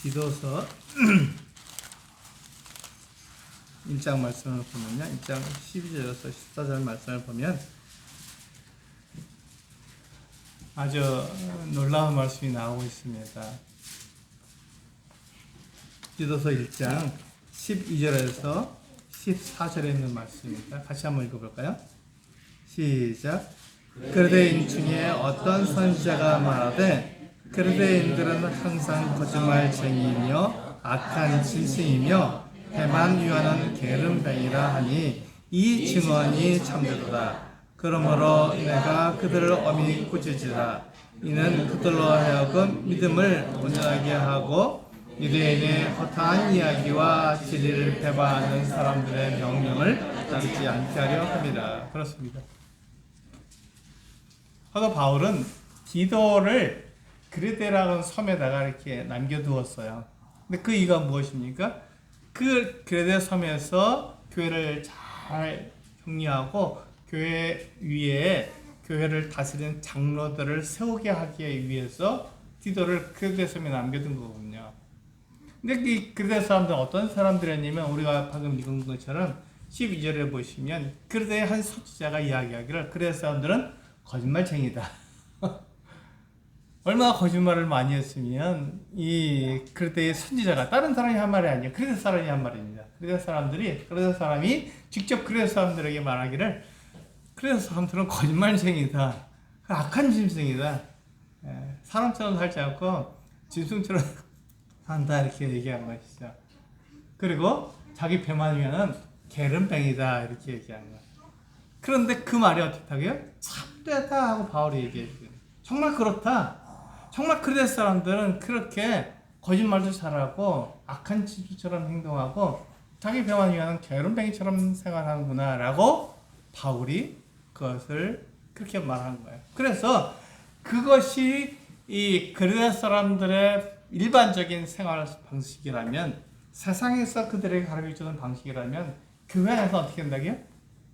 디도서 1장 말씀을 보면요. 1장 12절에서 14절 말씀을 보면 아주 놀라운 말씀이 나오고 있습니다. 디도서 1장 12절에서 14절에 있는 말씀입니다. 같이 한번 읽어볼까요? 시작. 그르데인 중에 어떤 선지자가 말하되 그르데인들은 항상 거짓말쟁이이며 악한 짐승이며 배만 위하는 게으름뱅이라 하니 이 증언이 참되도다. 그러므로 내가 그들을 엄히 꾸짖으라. 이는 그들로 하여금 믿음을 온전하게 하고 유대인의 허탄한 이야기와 진리를 배반하는 사람들의 명령을 따르지 않게 하려 합니다. 그렇습니다. 사도 바울은 디도를 그레데라는 섬에다가 이렇게 남겨두었어요. 근데 그 이유가 무엇입니까? 그 그레데 섬에서 교회를 잘 격리하고 교회 위에 교회를 다스리는 장로들을 세우게 하기 위해서 디도를 그레데 섬에 남겨둔 거거든요. 근데 이 그레데 사람들은 어떤 사람들이었냐면 우리가 방금 읽은 것처럼 12절에 보시면 그레데의 한 선지자가 이야기하기를 그레데 사람들은 거짓말쟁이다. 얼마나 거짓말을 많이 했으면 이 그레데의 선지자가 다른 사람이 한 말이 아니에요. 그레데 사람이 한 말입니다. 그레데 사람이 직접 그레데 사람들에게 말하기를 그레데 사람들은 거짓말쟁이다. 악한 짐승이다. 사람처럼 살지 않고 짐승처럼 산다 이렇게 얘기한 것이죠. 그리고 자기 배만 위하는 게으름뱅이다 이렇게 얘기한 거예요. 그런데 그 말이 어떻다고요? 참되다 하고 바울이 얘기해요. 정말 그렇다. 정말 그레데 사람들은 그렇게 거짓말도 잘하고 악한 짐승처럼 행동하고 자기 배만 위하는 게으름뱅이처럼 생활하는구나 라고 바울이 그것을 그렇게 말한 거예요. 그래서 그것이 이 그레데 사람들의 일반적인 생활 방식이라면 세상에서 그들에게 가르쳐주는 방식이라면 교회 안에서 어떻게 한다고요?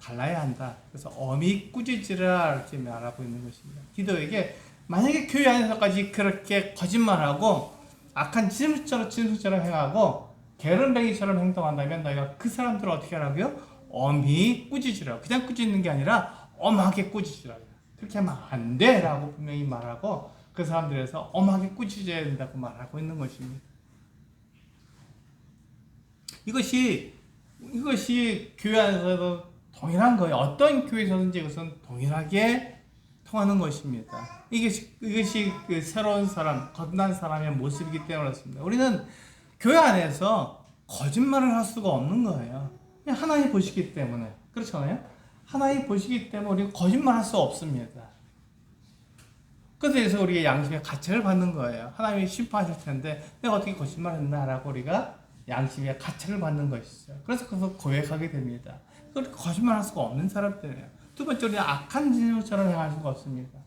달라야 한다. 그래서 엄히 꾸짖으라 이렇게 말하고 있는 것입니다. 디도에게 만약에 교회 안에서까지 그렇게 거짓말하고 악한 짐승처럼 행하고 게으름뱅이처럼 행동한다면 너희가 그 사람들을 어떻게 하라고요? 엄히 꾸짖으라. 그냥 꾸짖는 게 아니라 엄하게 꾸짖으라. 그렇게 하면 안 돼 라고 분명히 말하고 그 사람들에서 엄하게 꾸짖어야 된다고 말하고 있는 것입니다. 이것이 교회 안에서도 동일한 거예요. 어떤 교회에서든지 이것은 동일하게 통하는 것입니다. 이것이 그 새로운 사람, 거듭난 사람의 모습이기 때문에 그렇습니다. 우리는 교회 안에서 거짓말을 할 수가 없는 거예요. 그냥 하나님 보시기 때문에. 그렇잖아요? 하나님 보시기 때문에 우리는 거짓말 할 수 없습니다. 그래서 우리가 양심의 가책을 받는 거예요. 하나님이 심판하실 텐데 내가 어떻게 거짓말했나라고 우리가 양심의 가책을 받는 것이죠. 그래서 그것을 고백하게 됩니다. 그렇게 거짓말할 수가 없는 사람들이에요. 두 번째, 우리는 악한 짐승처럼 행할 수가 없습니다.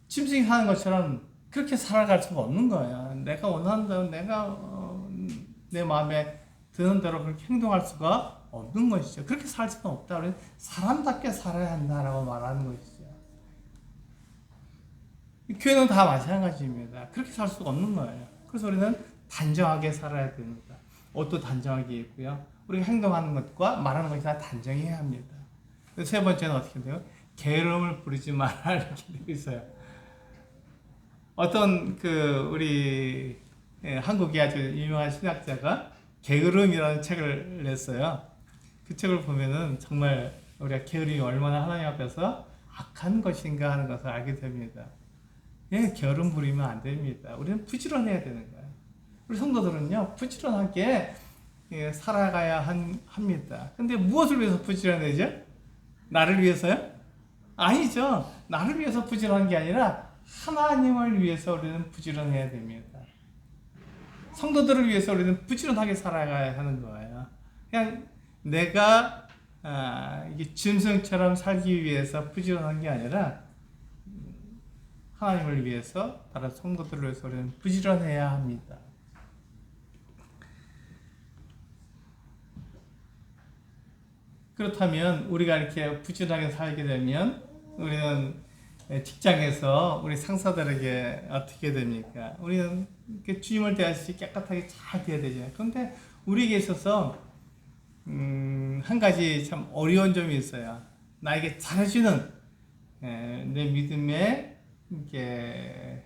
짐승이 사는 것처럼 그렇게 살아갈 수가 없는 거예요. 내가 원하는 대로, 내 마음에 드는 대로 그렇게 행동할 수가 없는 것이죠. 그렇게 살 수는 없다. 우리는 사람답게 살아야 한다라고 말하는 것이죠. 교회는 다 마찬가지입니다. 그렇게 살 수가 없는 거예요. 그래서 우리는 단정하게 살아야 됩니다. 옷도 단정하게 입고요. 우리가 행동하는 것과 말하는 것이 다 단정해야 합니다. 세 번째는 어떻게 돼요? 게으름을 부리지 마라 이렇게 되어 있어요. 어떤 우리 한국의 아주 유명한 신학자가 게으름이라는 책을 냈어요. 그 책을 보면은 정말 우리가 게으름이 얼마나 하나님 앞에서 악한 것인가 하는 것을 알게 됩니다. 게으름 부리면 안 됩니다. 우리는 부지런해야 되는 거예요. 우리 성도들은요, 부지런하게 살아가야 합니다. 근데 무엇을 위해서 부지런해야죠? 나를 위해서요? 아니죠. 나를 위해서 부지런한 게 아니라 하나님을 위해서 우리는 부지런해야 됩니다. 성도들을 위해서 우리는 부지런하게 살아가야 하는 거예요. 그냥 내가 이게 짐승처럼 살기 위해서 부지런한 게 아니라 하나님을 위해서, 다른 성도들을 위해서 우리는 부지런해야 합니다. 그렇다면 우리가 이렇게 부지런하게 살게 되면 우리는 직장에서 우리 상사들에게 어떻게 됩니까? 우리는 주님을 대하듯이 깨끗하게 잘 대해야 되잖아요. 그런데 우리에게 있어서 한 가지 참 어려운 점이 있어요. 나에게 잘해주는 내 믿음에 이렇게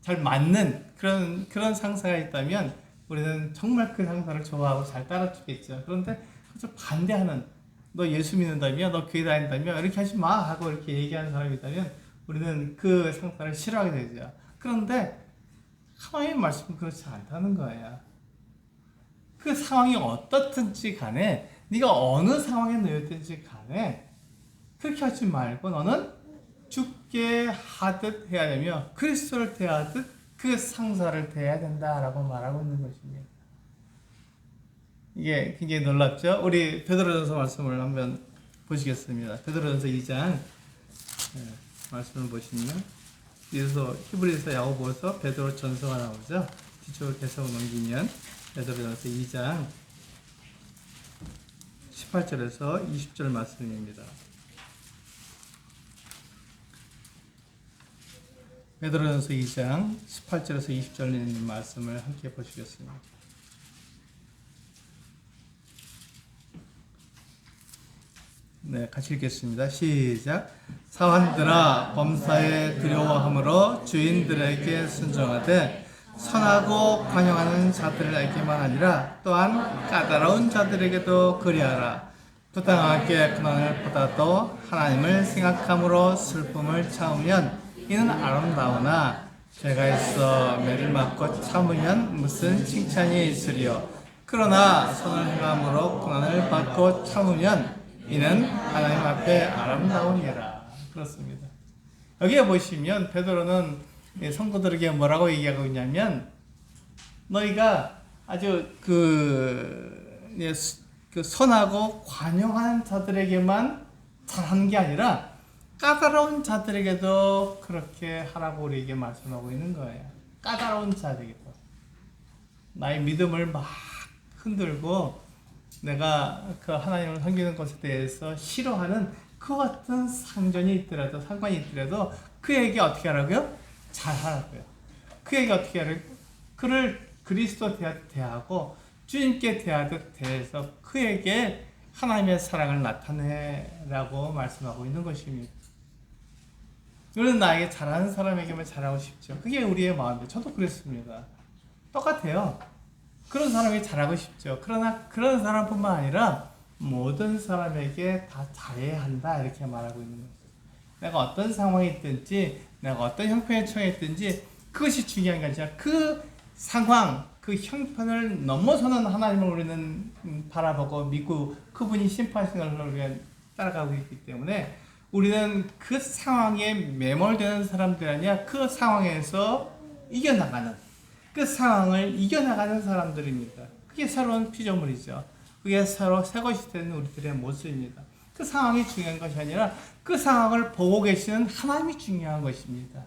잘 맞는 그런 상사가 있다면 우리는 정말 그 상사를 좋아하고 잘 따라주겠죠. 그런데 그것을 반대하는, 너 예수 믿는다며, 너 교회 다닌다며, 이렇게 하지 마 하고 이렇게 얘기하는 사람이 있다면 우리는 그 상사를 싫어하게 되죠. 그런데 하나님의 말씀은 그렇지 않다는 거예요. 그 상황이 어떻든지 간에, 네가 어느 상황에 놓였든지 간에 그렇게 하지 말고 너는 죽게 하듯 해야 되며 그리스도를 대하듯 그 상사를 대해야 된다라고 말하고 있는 것입니다. 이게 굉장히 놀랍죠? 우리 베드로전서 말씀을 한번 보시겠습니다. 베드로전서 2장 말씀을 보시면 여기서 히브리서, 야고보서, 베드로전서가 나오죠. 뒤쪽으로 계속 넘기면 베드로전서 2장 18절에서 20절 말씀입니다. 베드로전서 2장 18절에서 20절 있는 말씀을 함께 보시겠습니다. 네, 같이 읽겠습니다. 시작. 사환들아, 범사에 두려워함으로 주인들에게 순종하되 선하고 관용하는 자들에게만 아니라 또한 까다로운 자들에게도 그리하라. 부당하게 고난을 받아도 하나님을 생각함으로 슬픔을 참으면 이는 아름다우나 죄가 있어 매를 맞고 참으면 무슨 칭찬이 있으리요. 그러나 선을 행함으로 고난을 받고 참으면 이는 하나님 앞에 아름다우니라. 그렇습니다. 여기에 보시면 베드로는 성도들에게 뭐라고 얘기하고 있냐면, 너희가 아주 선하고 관용하는 자들에게만 잘하는 게 아니라 까다로운 자들에게도 그렇게 하라고 우리에게 말씀하고 있는 거예요. 까다로운 자들에게도. 나의 믿음을 막 흔들고 내가 그 하나님을 섬기는 것에 대해서 싫어하는 그 같은 상전이 있더라도, 상관이 있더라도 그에게 어떻게 하라고요? 잘 하라고요. 그에게 어떻게 하라고요? 그를 그리스도 대하고 주님께 대하듯 대해서 그에게 하나님의 사랑을 나타내라고 말씀하고 있는 것입니다. 우리는 나에게 잘하는 사람에게만 잘하고 싶죠. 그게 우리의 마음이에요. 저도 그랬습니다. 똑같아요. 그런 사람에게 잘하고 싶죠. 그러나 그런 사람뿐만 아니라 모든 사람에게 다 잘해야 한다 이렇게 말하고 있는 거죠. 내가 어떤 상황에 있든지, 내가 어떤 형편에 처했든지 그것이 중요한 게 아니라 그 상황, 그 형편을 넘어서는 하나님을 우리는 바라보고 믿고 그분이 심판하시는 걸 우리가 따라가고 있기 때문에 우리는 그 상황에 매몰되는 사람들이 아니라 그 상황에서 이겨나가는, 그 상황을 이겨나가는 사람들입니다. 그게 새로운 피조물이죠. 그게 서로 새 것이 되는 우리들의 모습입니다. 그 상황이 중요한 것이 아니라 그 상황을 보고 계시는 하나님이 중요한 것입니다.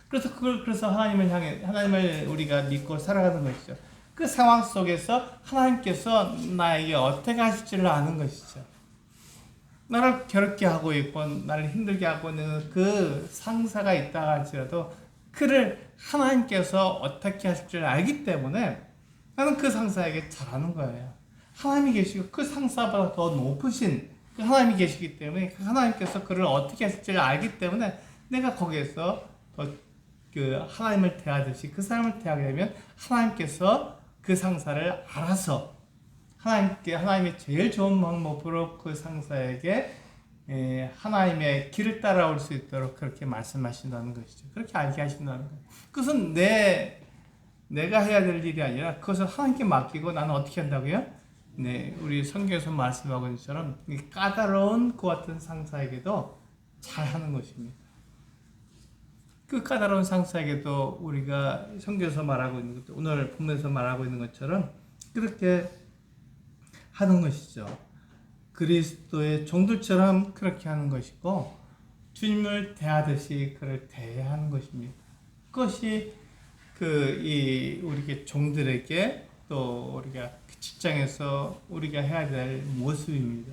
그래서 하나님을 우리가 믿고 살아가는 것이죠. 그 상황 속에서 하나님께서 나에게 어떻게 하실지를 아는 것이죠. 나를 괴롭게 하고 있고 나를 힘들게 하고 있는 그 상사가 있다 할지라도 그를 하나님께서 어떻게 하실지를 알기 때문에 나는 그 상사에게 잘하는 거예요. 하나님이 계시고 그 상사보다 더 높으신 그 하나님이 계시기 때문에 그 하나님께서 그를 어떻게 하실지를 알기 때문에 내가 거기에서 더 그 하나님을 대하듯이 그 사람을 대하게 되면 하나님께서 그 상사를 알아서 하나님의 제일 좋은 방법으로 그 상사에게 하나님의 길을 따라올 수 있도록 그렇게 말씀하신다는 것이죠. 그렇게 알게 하신다는 거예요. 그것은 내가 해야 될 일이 아니라 그것을 하나님께 맡기고 나는 어떻게 한다고요? 네, 우리 성경에서 말씀하고 있는 것처럼 까다로운 그 같은 상사에게도 잘하는 것입니다. 그 까다로운 상사에게도 우리가 성경에서 말하고 있는 것, 오늘 본문에서 말하고 있는 것처럼 그렇게 하는 것이죠. 그리스도의 종들처럼 그렇게 하는 것이고 주님을 대하듯이 그를 대해야 하는 것입니다. 그것이 우리 종들에게 또 우리가 직장에서 우리가 해야 될 모습입니다.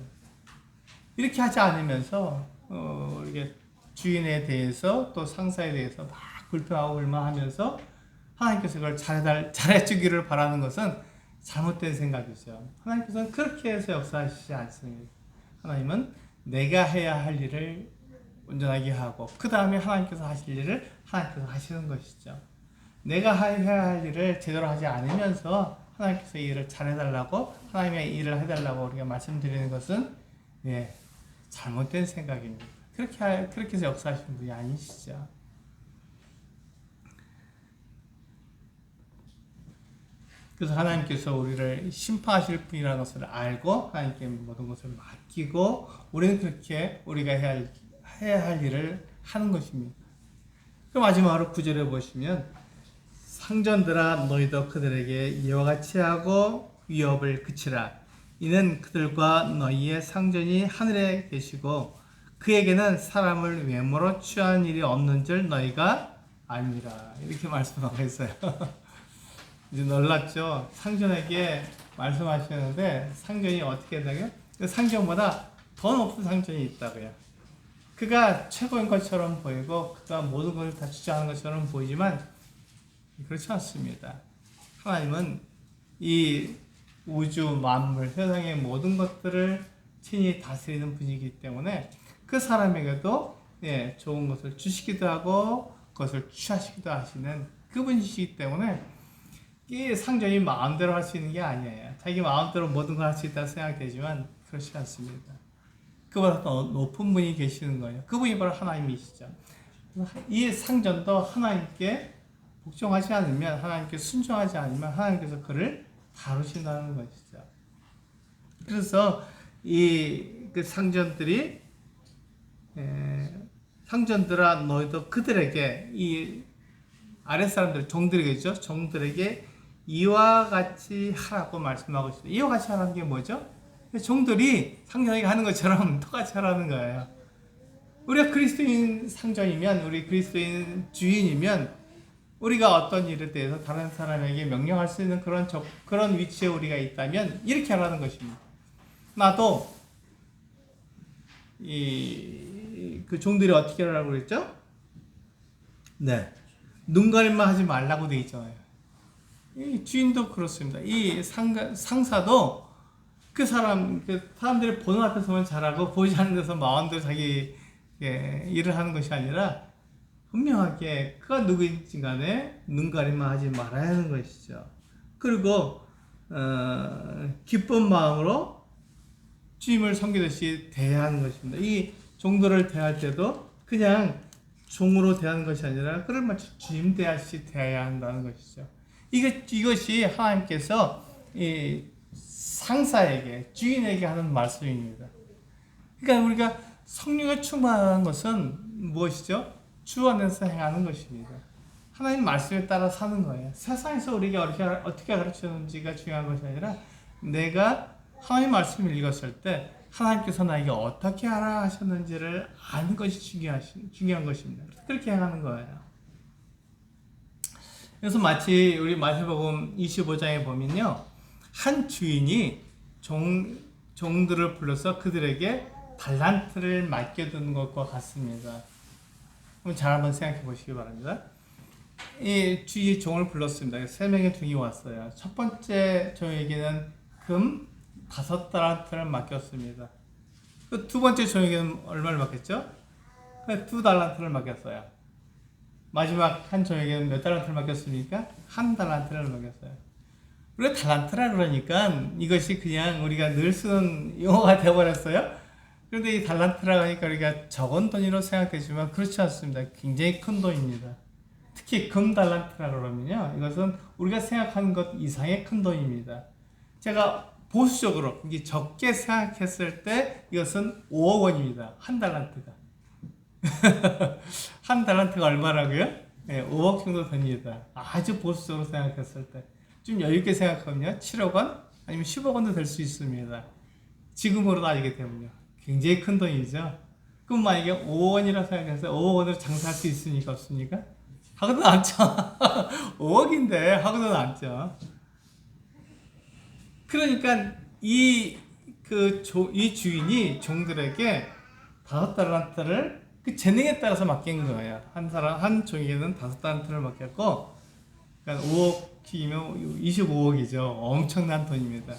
이렇게 하지 않으면서 우리가 주인에 대해서 또 상사에 대해서 막 불평하고 불만하면서 하나님께서 그걸 잘해주기를 바라는 것은 잘못된 생각이죠. 하나님께서는 그렇게 해서 역사하시지 않습니다. 하나님은 내가 해야 할 일을 온전하게 하고 그 다음에 하나님께서 하실 일을 하나님께서 하시는 것이죠. 내가 해야 할 일을 제대로 하지 않으면서 하나님께서 이 일을 잘해달라고 하나님의 일을 해달라고 우리가 말씀드리는 것은 잘못된 생각입니다. 그렇게 해서 역사하시는 분이 아니시죠. 그래서 하나님께서 우리를 심판하실 분이라는 것을 알고 하나님께 모든 것을 맡기고 우리는 그렇게 우리가 해야 할 일을 하는 것입니다. 그 마지막으로 9절에 보시면 상전들아 너희도 그들에게 이와 같이 하고 위협을 그치라. 이는 그들과 너희의 상전이 하늘에 계시고 그에게는 사람을 외모로 취하는 일이 없는 줄 너희가 압니다. 이렇게 말씀하고 있어요. 이제 놀랐죠? 상전에게 말씀하시는데 상전이 어떻게 된다고요? 그 상전보다 더 높은 상전이 있다고요. 그가 최고인 것처럼 보이고 그가 모든 것을 다 주장하는 것처럼 보이지만 그렇지 않습니다. 하나님은 이 우주 만물 세상의 모든 것들을 친히 다스리는 분이기 때문에 그 사람에게도 좋은 것을 주시기도 하고 그것을 취하시기도 하시는 그분이시기 때문에 이 상전이 마음대로 할 수 있는 게 아니에요. 자기 마음대로 모든 걸 할 수 있다고 생각되지만 그렇지 않습니다. 그보다 더 높은 분이 계시는 거예요. 그분이 바로 하나님이시죠. 이 상전도 하나님께 복종하지 않으면 하나님께 순종하지 않으면 하나님께서 그를 다루신다는 것이죠. 그래서 그 상전들이 상전들아 너희도 그들에게 이 아랫사람들 종들에게죠. 종들에게 이와 같이 하라고 말씀하고 있습니다. 이와 같이 하라는 게 뭐죠? 종들이 상전에게 하는 것처럼 똑같이 하라는 거예요. 우리가 그리스도인 상전이면 우리 그리스도인 주인이면 우리가 어떤 일에 대해서 다른 사람에게 명령할 수 있는 그런 위치에 우리가 있다면 이렇게 하라는 것입니다. 나도 그 종들이 어떻게 하라고 그랬죠? 눈가림만 하지 말라고 되어 있잖아요. 이 주인도 그렇습니다. 이 상사도 그 사람들이 보는 앞에서만 잘하고 보이지 않는 데서 마음대로 자기 일을 하는 것이 아니라 분명하게 그가 누구인지 간에 눈가림만 하지 말아야 하는 것이죠. 그리고 기쁜 마음으로 주님을 섬기듯이 대해야 하는 것입니다. 이 종들을 대할 때도 그냥 종으로 대하는 것이 아니라 그를 마치 주님 대하듯이 대해야 한다는 것이죠. 이것이 하나님께서 이 상사에게 주인에게 하는 말씀입니다. 그러니까 우리가 성령에 충만한 것은 무엇이죠? 주 안에서 행하는 것입니다. 하나님 말씀에 따라 사는 거예요. 세상에서 우리가 어떻게 가르치는지가 중요한 것이 아니라 내가 하나님 말씀을 읽었을 때 하나님께서 나에게 어떻게 하라 하셨는지를 아는 것이 중요한 것입니다. 그렇게 행하는 거예요. 그래서 마치 우리 마태복음 25장에 보면요, 한 주인이 종들을 불러서 그들에게 달란트를 맡겨둔 것과 같습니다. 그럼 잘 한번 생각해 보시기 바랍니다. 이 주인이 종을 불렀습니다. 3명의 종이 왔어요. 첫 번째 종에게는 금 5달란트를 맡겼습니다. 그 두 번째 종에게는 얼마를 맡겼죠? 2달란트를 맡겼어요. 마지막 한 종에게는 몇 달란트를 맡겼습니까? 1달란트를 맡겼어요. 우리가 달란트라 그러니까 이것이 그냥 우리가 늘 쓰는 용어가 되어버렸어요. 그런데 이 달란트라 하니까 우리가 적은 돈으로 생각되지만 그렇지 않습니다. 굉장히 큰 돈입니다. 특히 금 달란트라 그러면요, 이것은 우리가 생각하는 것 이상의 큰 돈입니다. 제가 보수적으로 적게 생각했을 때 이것은 5억 원입니다. 1달란트가. 1달란트가 얼마라고요? 네, 5억 정도 됩니다. 아주 보수적으로 생각했을 때. 좀 여유있게 생각하면요, 7억 원? 아니면 10억 원도 될 수 있습니다. 지금으로 따지게 되면요. 굉장히 큰 돈이죠. 그럼 만약에 5억 원이라 생각해서 5억 원으로 장사할 수 있습니까? 없습니까? 하고도 남죠. 5억인데 하고도 남죠. 그러니까 이 주인이 종들에게 5달란트를 그 재능에 따라서 맡긴 거예요. 한 종에게는 5달란트를 맡겼고, 그러니까 5억이면 25억이죠. 엄청난 돈입니다.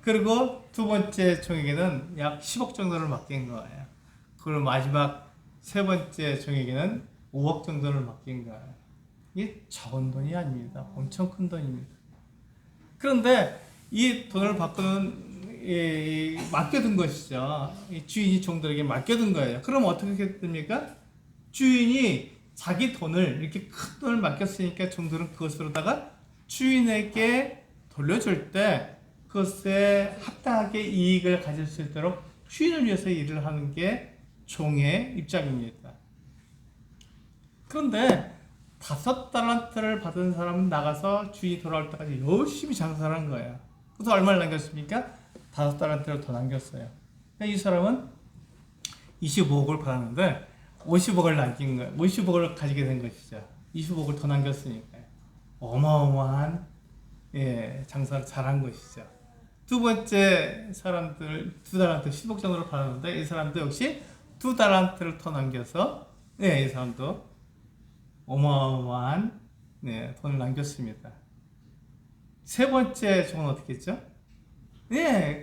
그리고 두 번째 종에게는 약 10억 정도를 맡긴 거예요. 그리고 마지막 세 번째 종에게는 5억 정도를 맡긴 거예요. 이게 적은 돈이 아닙니다. 엄청 큰 돈입니다. 그런데 이 돈을 맡겨둔 것이죠. 이 주인이 종들에게 맡겨둔 거예요. 그럼 어떻게 됩니까? 주인이 자기 돈을, 이렇게 큰 돈을 맡겼으니까 종들은 그것으로다가 주인에게 돌려줄 때 그것에 합당하게 이익을 가질 수 있도록 주인을 위해서 일을 하는 게 종의 입장입니다. 그런데 5달란트를 받은 사람은 나가서 주인이 돌아올 때까지 열심히 장사를 한 거예요. 그래서 얼마를 남겼습니까? 5달란트를 더 남겼어요. 그러니까 이 사람은 25억을 받았는데 50억을 남긴 거예요. 50억을 가지게 된 것이죠. 25억을 더 남겼으니까요. 어마어마한 장사를 잘한 것이죠. 두 번째 사람들 2달란트 10억 정도를 받았는데 이 사람도 역시 2달란트를 더 남겨서 이 사람도 어마어마한 돈을 남겼습니다. 세 번째 종은 어떻게 했죠?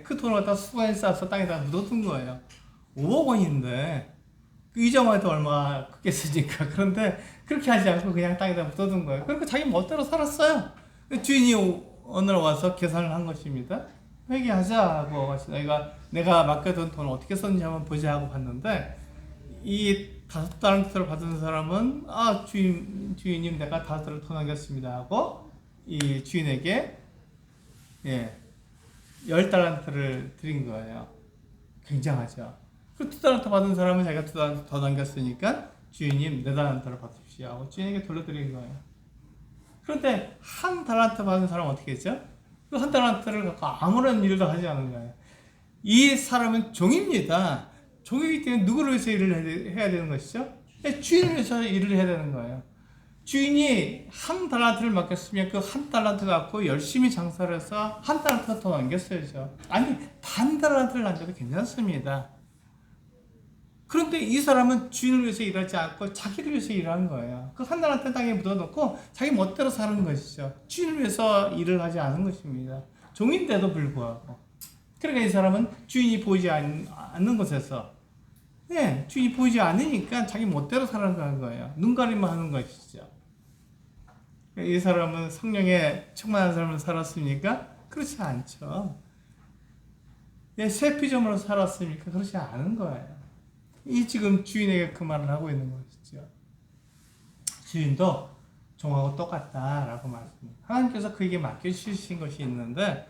그 돈을 갖다 수건에 싸서 땅에다 묻어둔 거예요. 5억 원인데 그 이자만 해도 얼마 크겠으니까. 그런데 그렇게 하지 않고 그냥 땅에다 묻어둔 거예요. 그러니까 자기 멋대로 살았어요. 주인이 오늘 와서 계산을 한 것입니다. 회계하자 하고 내가 맡겨둔 돈을 어떻게 썼는지 한번 보자 하고 봤는데 이 5달란트를 받은 사람은 주인님 내가 5달란트 더 남겼습니다 하고 이 주인에게 10달란트를 드린 거예요. 굉장하죠. 그 2달란트 받은 사람은 자기가 2달란트 더 남겼으니까 주인님 4달란트를 받으십시오 하고 주인에게 돌려드린 거예요. 그런데 1달란트 받은 사람은 어떻게 했죠? 그 1달란트를 갖고 아무런 일도 하지 않은 거예요. 이 사람은 종입니다. 종이기 때문에 누구를 위해서 일을 해야 되는 것이죠? 주인을 위해서 일을 해야 되는 거예요. 주인이 1달란트를 맡겼으면 그 1달란트 갖고 열심히 장사를 해서 1달란트 더 남겼어야죠. 아니, 반 달란트를 남겨도 괜찮습니다. 그런데 이 사람은 주인을 위해서 일하지 않고 자기를 위해서 일하는 거예요. 그 1달란트 땅에 묻어놓고 자기 멋대로 사는 것이죠. 주인을 위해서 일을 하지 않은 것입니다. 종인데도 불구하고. 그러니까 이 사람은 주인이 보이지 않는 곳에서 주인이 보이지 않으니까 자기 멋대로 살아가는 거예요. 눈가림만 하는 것이죠. 이 사람은 성령에 충만한 삶을 살았습니까? 그렇지 않죠. 쇠피점으로 살았습니까? 그렇지 않은 거예요. 이 지금 주인에게 그 말을 하고 있는 것이죠. 주인도 종하고 똑같다라고 말씀합니다. 하나님께서 그에게 맡겨주신 것이 있는데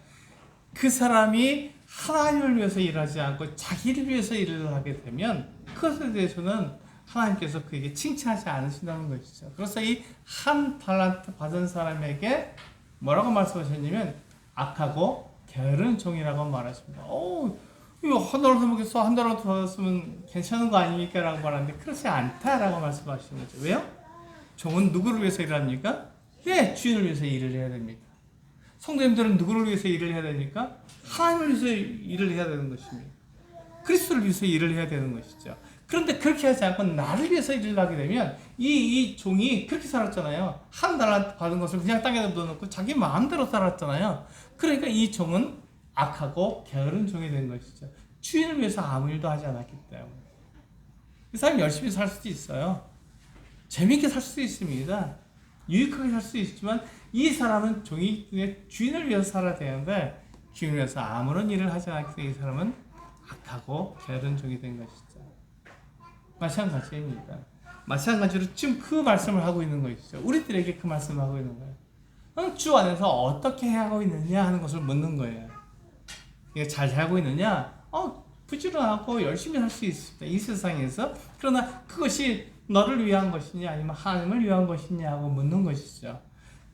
그 사람이 하나님을 위해서 일하지 않고 자기를 위해서 일을 하게 되면 그것에 대해서는 하나님께서 그에게 칭찬하지 않으신다는 것이죠. 그래서 이 1달란트 받은 사람에게 뭐라고 말씀하셨냐면 악하고 게으른 종이라고 말하십니다. 이거 한 달을 더 먹겠어? 한 달을 더 받았으면 괜찮은 거 아닙니까? 라고 말하는데 그렇지 않다라고 말씀하시는 거죠. 왜요? 종은 누구를 위해서 일합니까? 예, 주인을 위해서 일을 해야 됩니다. 성도님들은 누구를 위해서 일을 해야 되니까? 하나님을 위해서 일을 해야 되는 것입니다. 그리스도를 위해서 일을 해야 되는 것이죠. 그런데 그렇게 하지 않고 나를 위해서 일을 하게 되면 이 종이 그렇게 살았잖아요. 한 달한테 받은 것을 그냥 땅에 묻어놓고 자기 마음대로 살았잖아요. 그러니까 이 종은 악하고 게으른 종이 된 것이죠. 주인을 위해서 아무 일도 하지 않았기 때문에. 이 사람이 열심히 살 수도 있어요. 재미있게 살 수도 있습니다. 유익하게 살 수도 있지만 이 사람은 종이 주인을 위해서 살아야 되는데 주인을 위해서 아무런 일을 하지 않기 때문에 이 사람은 악하고 게으른 종이 된 것이죠. 마찬가지입니다. 마찬가지로 지금 그 말씀을 하고 있는 것이죠. 우리들에게 그 말씀을 하고 있는 거예요. 주 안에서 어떻게 하고 있느냐 하는 것을 묻는 거예요. 이게 잘 살고 있느냐? 부지런하고 열심히 살 수 있습니다. 이 세상에서. 그러나 그것이 너를 위한 것이냐 아니면 하나님을 위한 것이냐 하고 묻는 것이죠.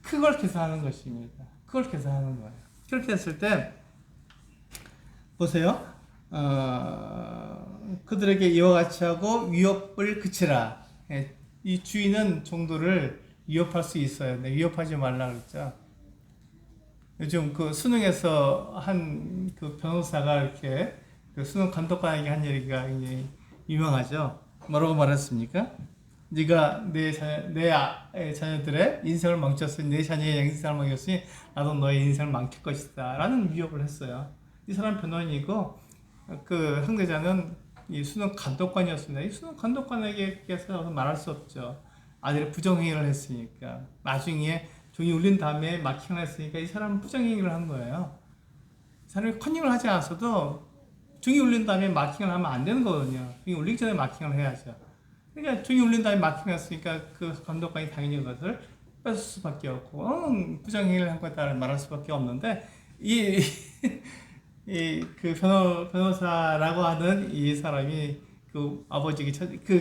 그걸 계산하는 것입니다. 그걸 계산하는 거예요. 그렇게 됐을 때 보세요. 그들에게 이와 같이 하고 위협을 그치라. 이 주인은 종들을 위협할 수 있어요. 근데 위협하지 말라 그랬죠. 요즘 그 수능에서 한 그 변호사가 이렇게 그 수능 감독관에게 한 얘기가 굉장히 유명하죠. 뭐라고 말했습니까? 네가 내 자녀들의 인생을 망쳤으니 내 자녀의 인생을 망쳤으니 나도 너의 인생을 망칠 것이다 라는 위협을 했어요. 이 사람 변호인이고 그 상대자는 이 수능 감독관이었습니다. 이 수능 감독관에게서 말할 수 없죠. 아들이 부정행위를 했으니까. 나중에 종이 울린 다음에 마킹을 했으니까 이 사람은 부정행위를 한 거예요. 이 사람이 컨닝을 하지 않았어도 종이 울린 다음에 마킹을 하면 안 되는 거거든요. 종이 울리기 전에 마킹을 해야죠. 그러니까 종이 울린 다음에 마킹을 했으니까 그 감독관이 당연히 그것을 뺏을 수밖에 없고 부정행위를 한 거에 따라 말할 수밖에 없는데 그 변호사라고 하는 이 사람이 그 아버지에게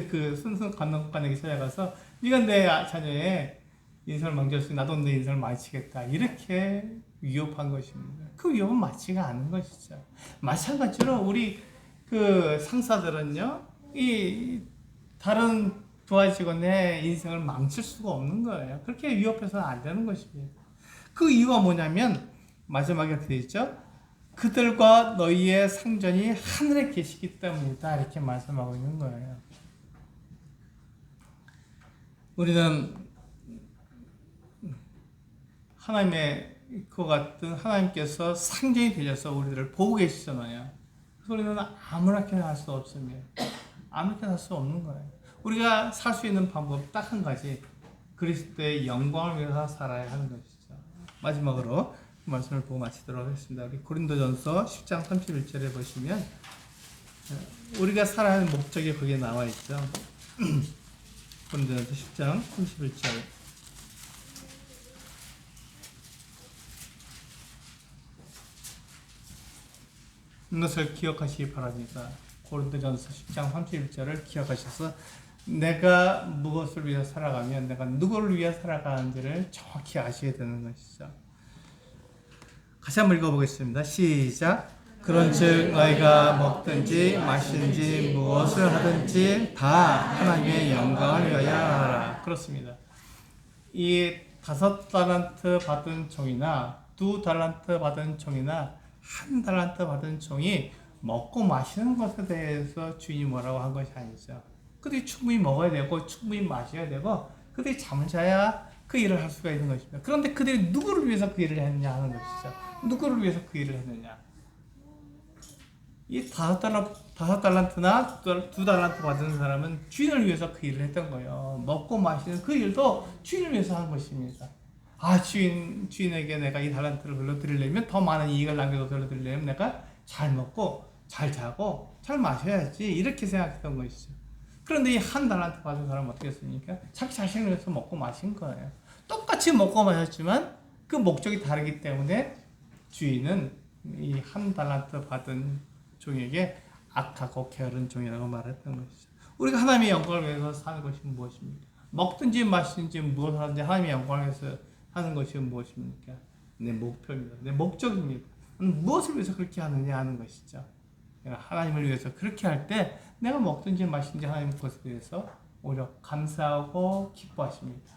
그 순수 감독관에게 찾아가서 네가 내 자녀의 인생을 망쳤으니 나도 내 인생을 망치겠다 이렇게 위협한 것입니다. 그 위협은 맞지가 않은 것이죠. 마찬가지로 우리 그 상사들은요 이 다른 부하 직원의 인생을 망칠 수가 없는 거예요. 그렇게 위협해서는 안 되는 것입니다. 그 이유가 뭐냐면 마지막에 되어 있죠. 그들과 너희의 상전이 하늘에 계시기 때문이다 이렇게 말씀하고 있는 거예요. 우리는 하나님의 그 같은 하나님께서 상전이 되셔서 우리들을 보고 계시잖아요. 그래서 우리는 아무렇게나 할 수 없습니다. 아무렇게나 할 수 없는 거예요. 우리가 살 수 있는 방법 딱 한 가지, 그리스도의 영광을 위해서 살아야 하는 것이죠. 마지막으로 말씀을 보고 마치도록 하겠습니다. 우리 고린도전서 10장 31절에 보시면 우리가 살아야 하는 목적이 거기에 나와 있죠. 고린도전서 10장 31절. 이것을 기억하시기 바랍니다. 고린도전서 10장 31절을 기억하셔서 내가 무엇을 위해 살아가면 내가 누구를 위해 살아가는지를 정확히 아시게 되는 것이죠. 같이 한번 읽어보겠습니다. 시작. 그런즉 너희가 먹든지 마시든지 무엇을 하든지 다 하나님의 영광을 위하여 하라. 그렇습니다. 이 5달란트 받은 종이나 2달란트 받은 종이나 1달란트 받은 종이 먹고 마시는 것에 대해서 주인이 뭐라고 한 것이 아니죠. 그들이 충분히 먹어야 되고 충분히 마셔야 되고 그들이 잠을 자야 그 일을 할 수가 있는 것입니다. 그런데 그들이 누구를 위해서 그 일을 했느냐 하는 것이죠. 누구를 위해서 그 일을 했느냐. 이 5달란트나 2달란트 받은 사람은 주인을 위해서 그 일을 했던 거예요. 먹고 마시는 그 일도 주인을 위해서 한 것입니다. 주인에게 내가 이 달란트를 돌려드리려면 더 많은 이익을 남겨서 돌려드리려면 내가 잘 먹고 잘 자고 잘 마셔야지 이렇게 생각했던 것이죠. 그런데 이 1달란트 받은 사람은 어떻게 했습니까? 자기 자신을 위해서 먹고 마신 거예요. 똑같이 먹고 마셨지만 그 목적이 다르기 때문에 주인은 이 1달란트 받은 종에게 악하고 게으른 종이라고 말했던 것이죠. 우리가 하나님의 영광을 위해서 사는 것이 무엇입니까? 먹든지 마시든지 무엇을 하든지 하나님의 영광을 위해서 하는 것이 무엇입니까? 내 목표입니다. 내 목적입니다. 무엇을 위해서 그렇게 하느냐 하는 것이죠. 내가 하나님을 위해서 그렇게 할 때 내가 먹든지 마시든지 하나님 그것에 대해서 오히려 감사하고 기뻐하십니다.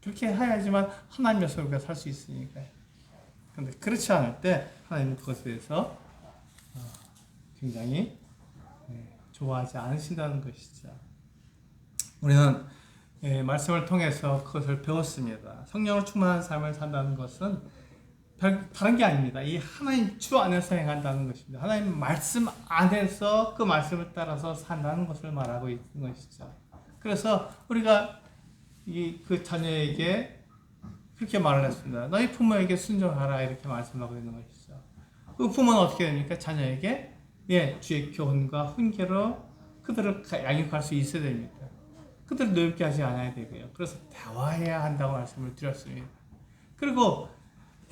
그렇게 해야지만 하나님의 우리가 살 수 있으니까요. 그런데 그렇지 않을 때 하나님은 그것에 대해서 굉장히 좋아하지 않으신다는 것이죠. 우리는 말씀을 통해서 그것을 배웠습니다. 성령으로 충만한 삶을 산다는 것은 다른 게 아닙니다. 이 하나님 주 안에서 행한다는 것입니다. 하나님 말씀 안에서 그 말씀을 따라서 산다는 것을 말하고 있는 것이죠. 그래서 우리가 그 자녀에게 그렇게 말을 했습니다. 너희 부모에게 순종하라 이렇게 말씀하고 있는 것이죠. 그 부모는 어떻게 됩니까? 자녀에게 주의 교훈과 훈계로 그들을 양육할 수 있어야 됩니다. 그들을 노엽게 하지 않아야 되고요. 그래서 대화해야 한다고 말씀을 드렸습니다. 그리고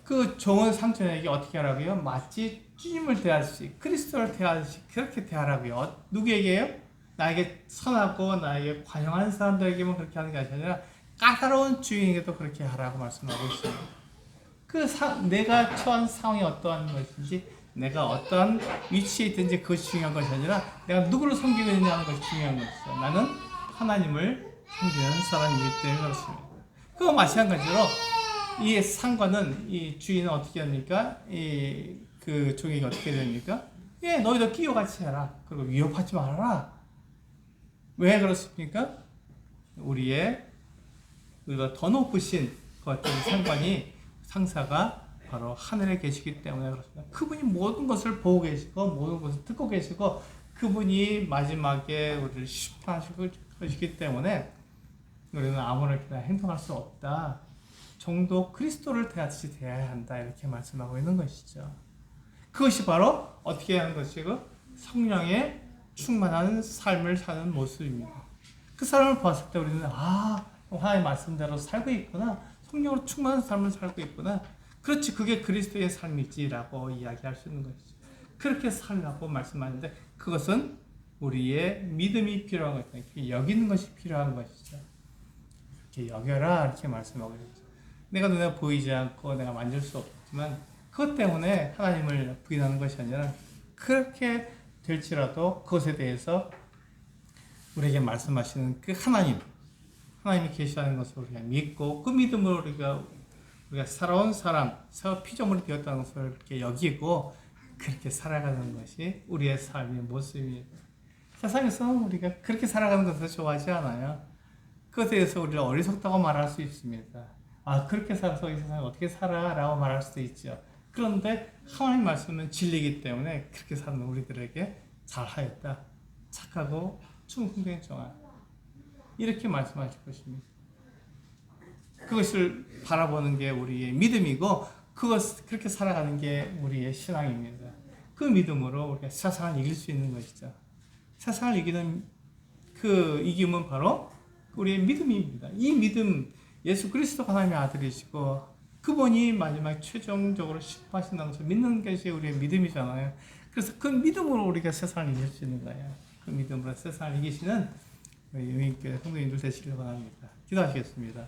그 좋은 삼촌에게 어떻게 하라고요? 마치 주님을 대하듯이 그리스도를 대하듯이 그렇게 대하라고요. 누구에게요? 나에게 선하고 나에게 관용하는 사람들에게만 그렇게 하는 게 아니라 까다로운 주인에게도 그렇게 하라고 말씀하고 있습니다. 내가 처한 상황이 어떠한 것인지 내가 어떠한 위치에 있든지 그것이 중요한 것이 아니라 내가 누구를 섬기고 있느냐는 것이 중요한 것이죠. 나는 하나님을 섬기는 사람이기 때문에 그렇습니다. 그거 마찬가지로 이 상관은 이 주인은 어떻게 합니까? 그 종에게 어떻게 됩니까? 너희도 끼워같이 해라. 그리고 위협하지 말아라. 왜 그렇습니까? 우리가 더 높으신 그 어떤 상관이 상사가 바로 하늘에 계시기 때문에 그렇습니다. 그분이 모든 것을 보고 계시고 모든 것을 듣고 계시고 그분이 마지막에 우리를 심판하실 것이기 때문에 우리는 아무렇게나 행동할 수 없다. 정도 그리스도를 대하듯이 대해야 한다. 이렇게 말씀하고 있는 것이죠. 그것이 바로 어떻게 하는 것이고 성령의 충만한 삶을 사는 모습입니다. 그 사람을 봤을 때 우리는 하나님의 말씀대로 살고 있구나. 성령으로 충만한 삶을 살고 있구나. 그렇지, 그게 그리스도의 삶이지라고 이야기할 수 있는 것이죠. 그렇게 살라고 말씀하는데 그것은 우리의 믿음이 필요한 것이죠. 여기는 것이 필요한 것이죠. 이렇게 여겨라 이렇게 말씀하고 있죠. 내가 눈에 보이지 않고 내가 만질 수 없지만 그것 때문에 하나님을 부인하는 것이 아니라 그렇게 될지라도 그것에 대해서 우리에게 말씀하시는 그 하나님이 계시다는 것을 우리가 믿고 그 믿음으로 우리가 살아온 사람, 새 피조물이 되었다는 것을 이렇게 여기고 그렇게 살아가는 것이 우리의 삶의 모습입니다. 세상에서는 우리가 그렇게 살아가는 것을 좋아하지 않아요. 그것에 대해서 우리가 어리석다고 말할 수 있습니다. 그렇게 살아서 이 세상에 어떻게 살아? 라고 말할 수도 있죠. 그런데 하나님 말씀은 진리이기 때문에 그렇게 사는 우리들에게 잘하였다. 착하고 충성된 이렇게 말씀하실 것입니다. 그것을 바라보는 게 우리의 믿음이고 그렇게 살아가는 게 우리의 신앙입니다. 그 믿음으로 우리가 세상을 이길 수 있는 것이죠. 세상을 이기는 그 이김은 바로 우리의 믿음입니다. 이 믿음, 예수 그리스도가 하나님의 아들이시고 그분이 마지막 최종적으로 심판하신다는 것을 믿는 것이 우리의 믿음이잖아요. 그래서 그 믿음으로 우리가 세상을 이길 수 있는 거예요. 그 믿음으로 세상을 이기시는 우리 영인교회 성도님들 되시길 바랍니다. 기도하시겠습니다.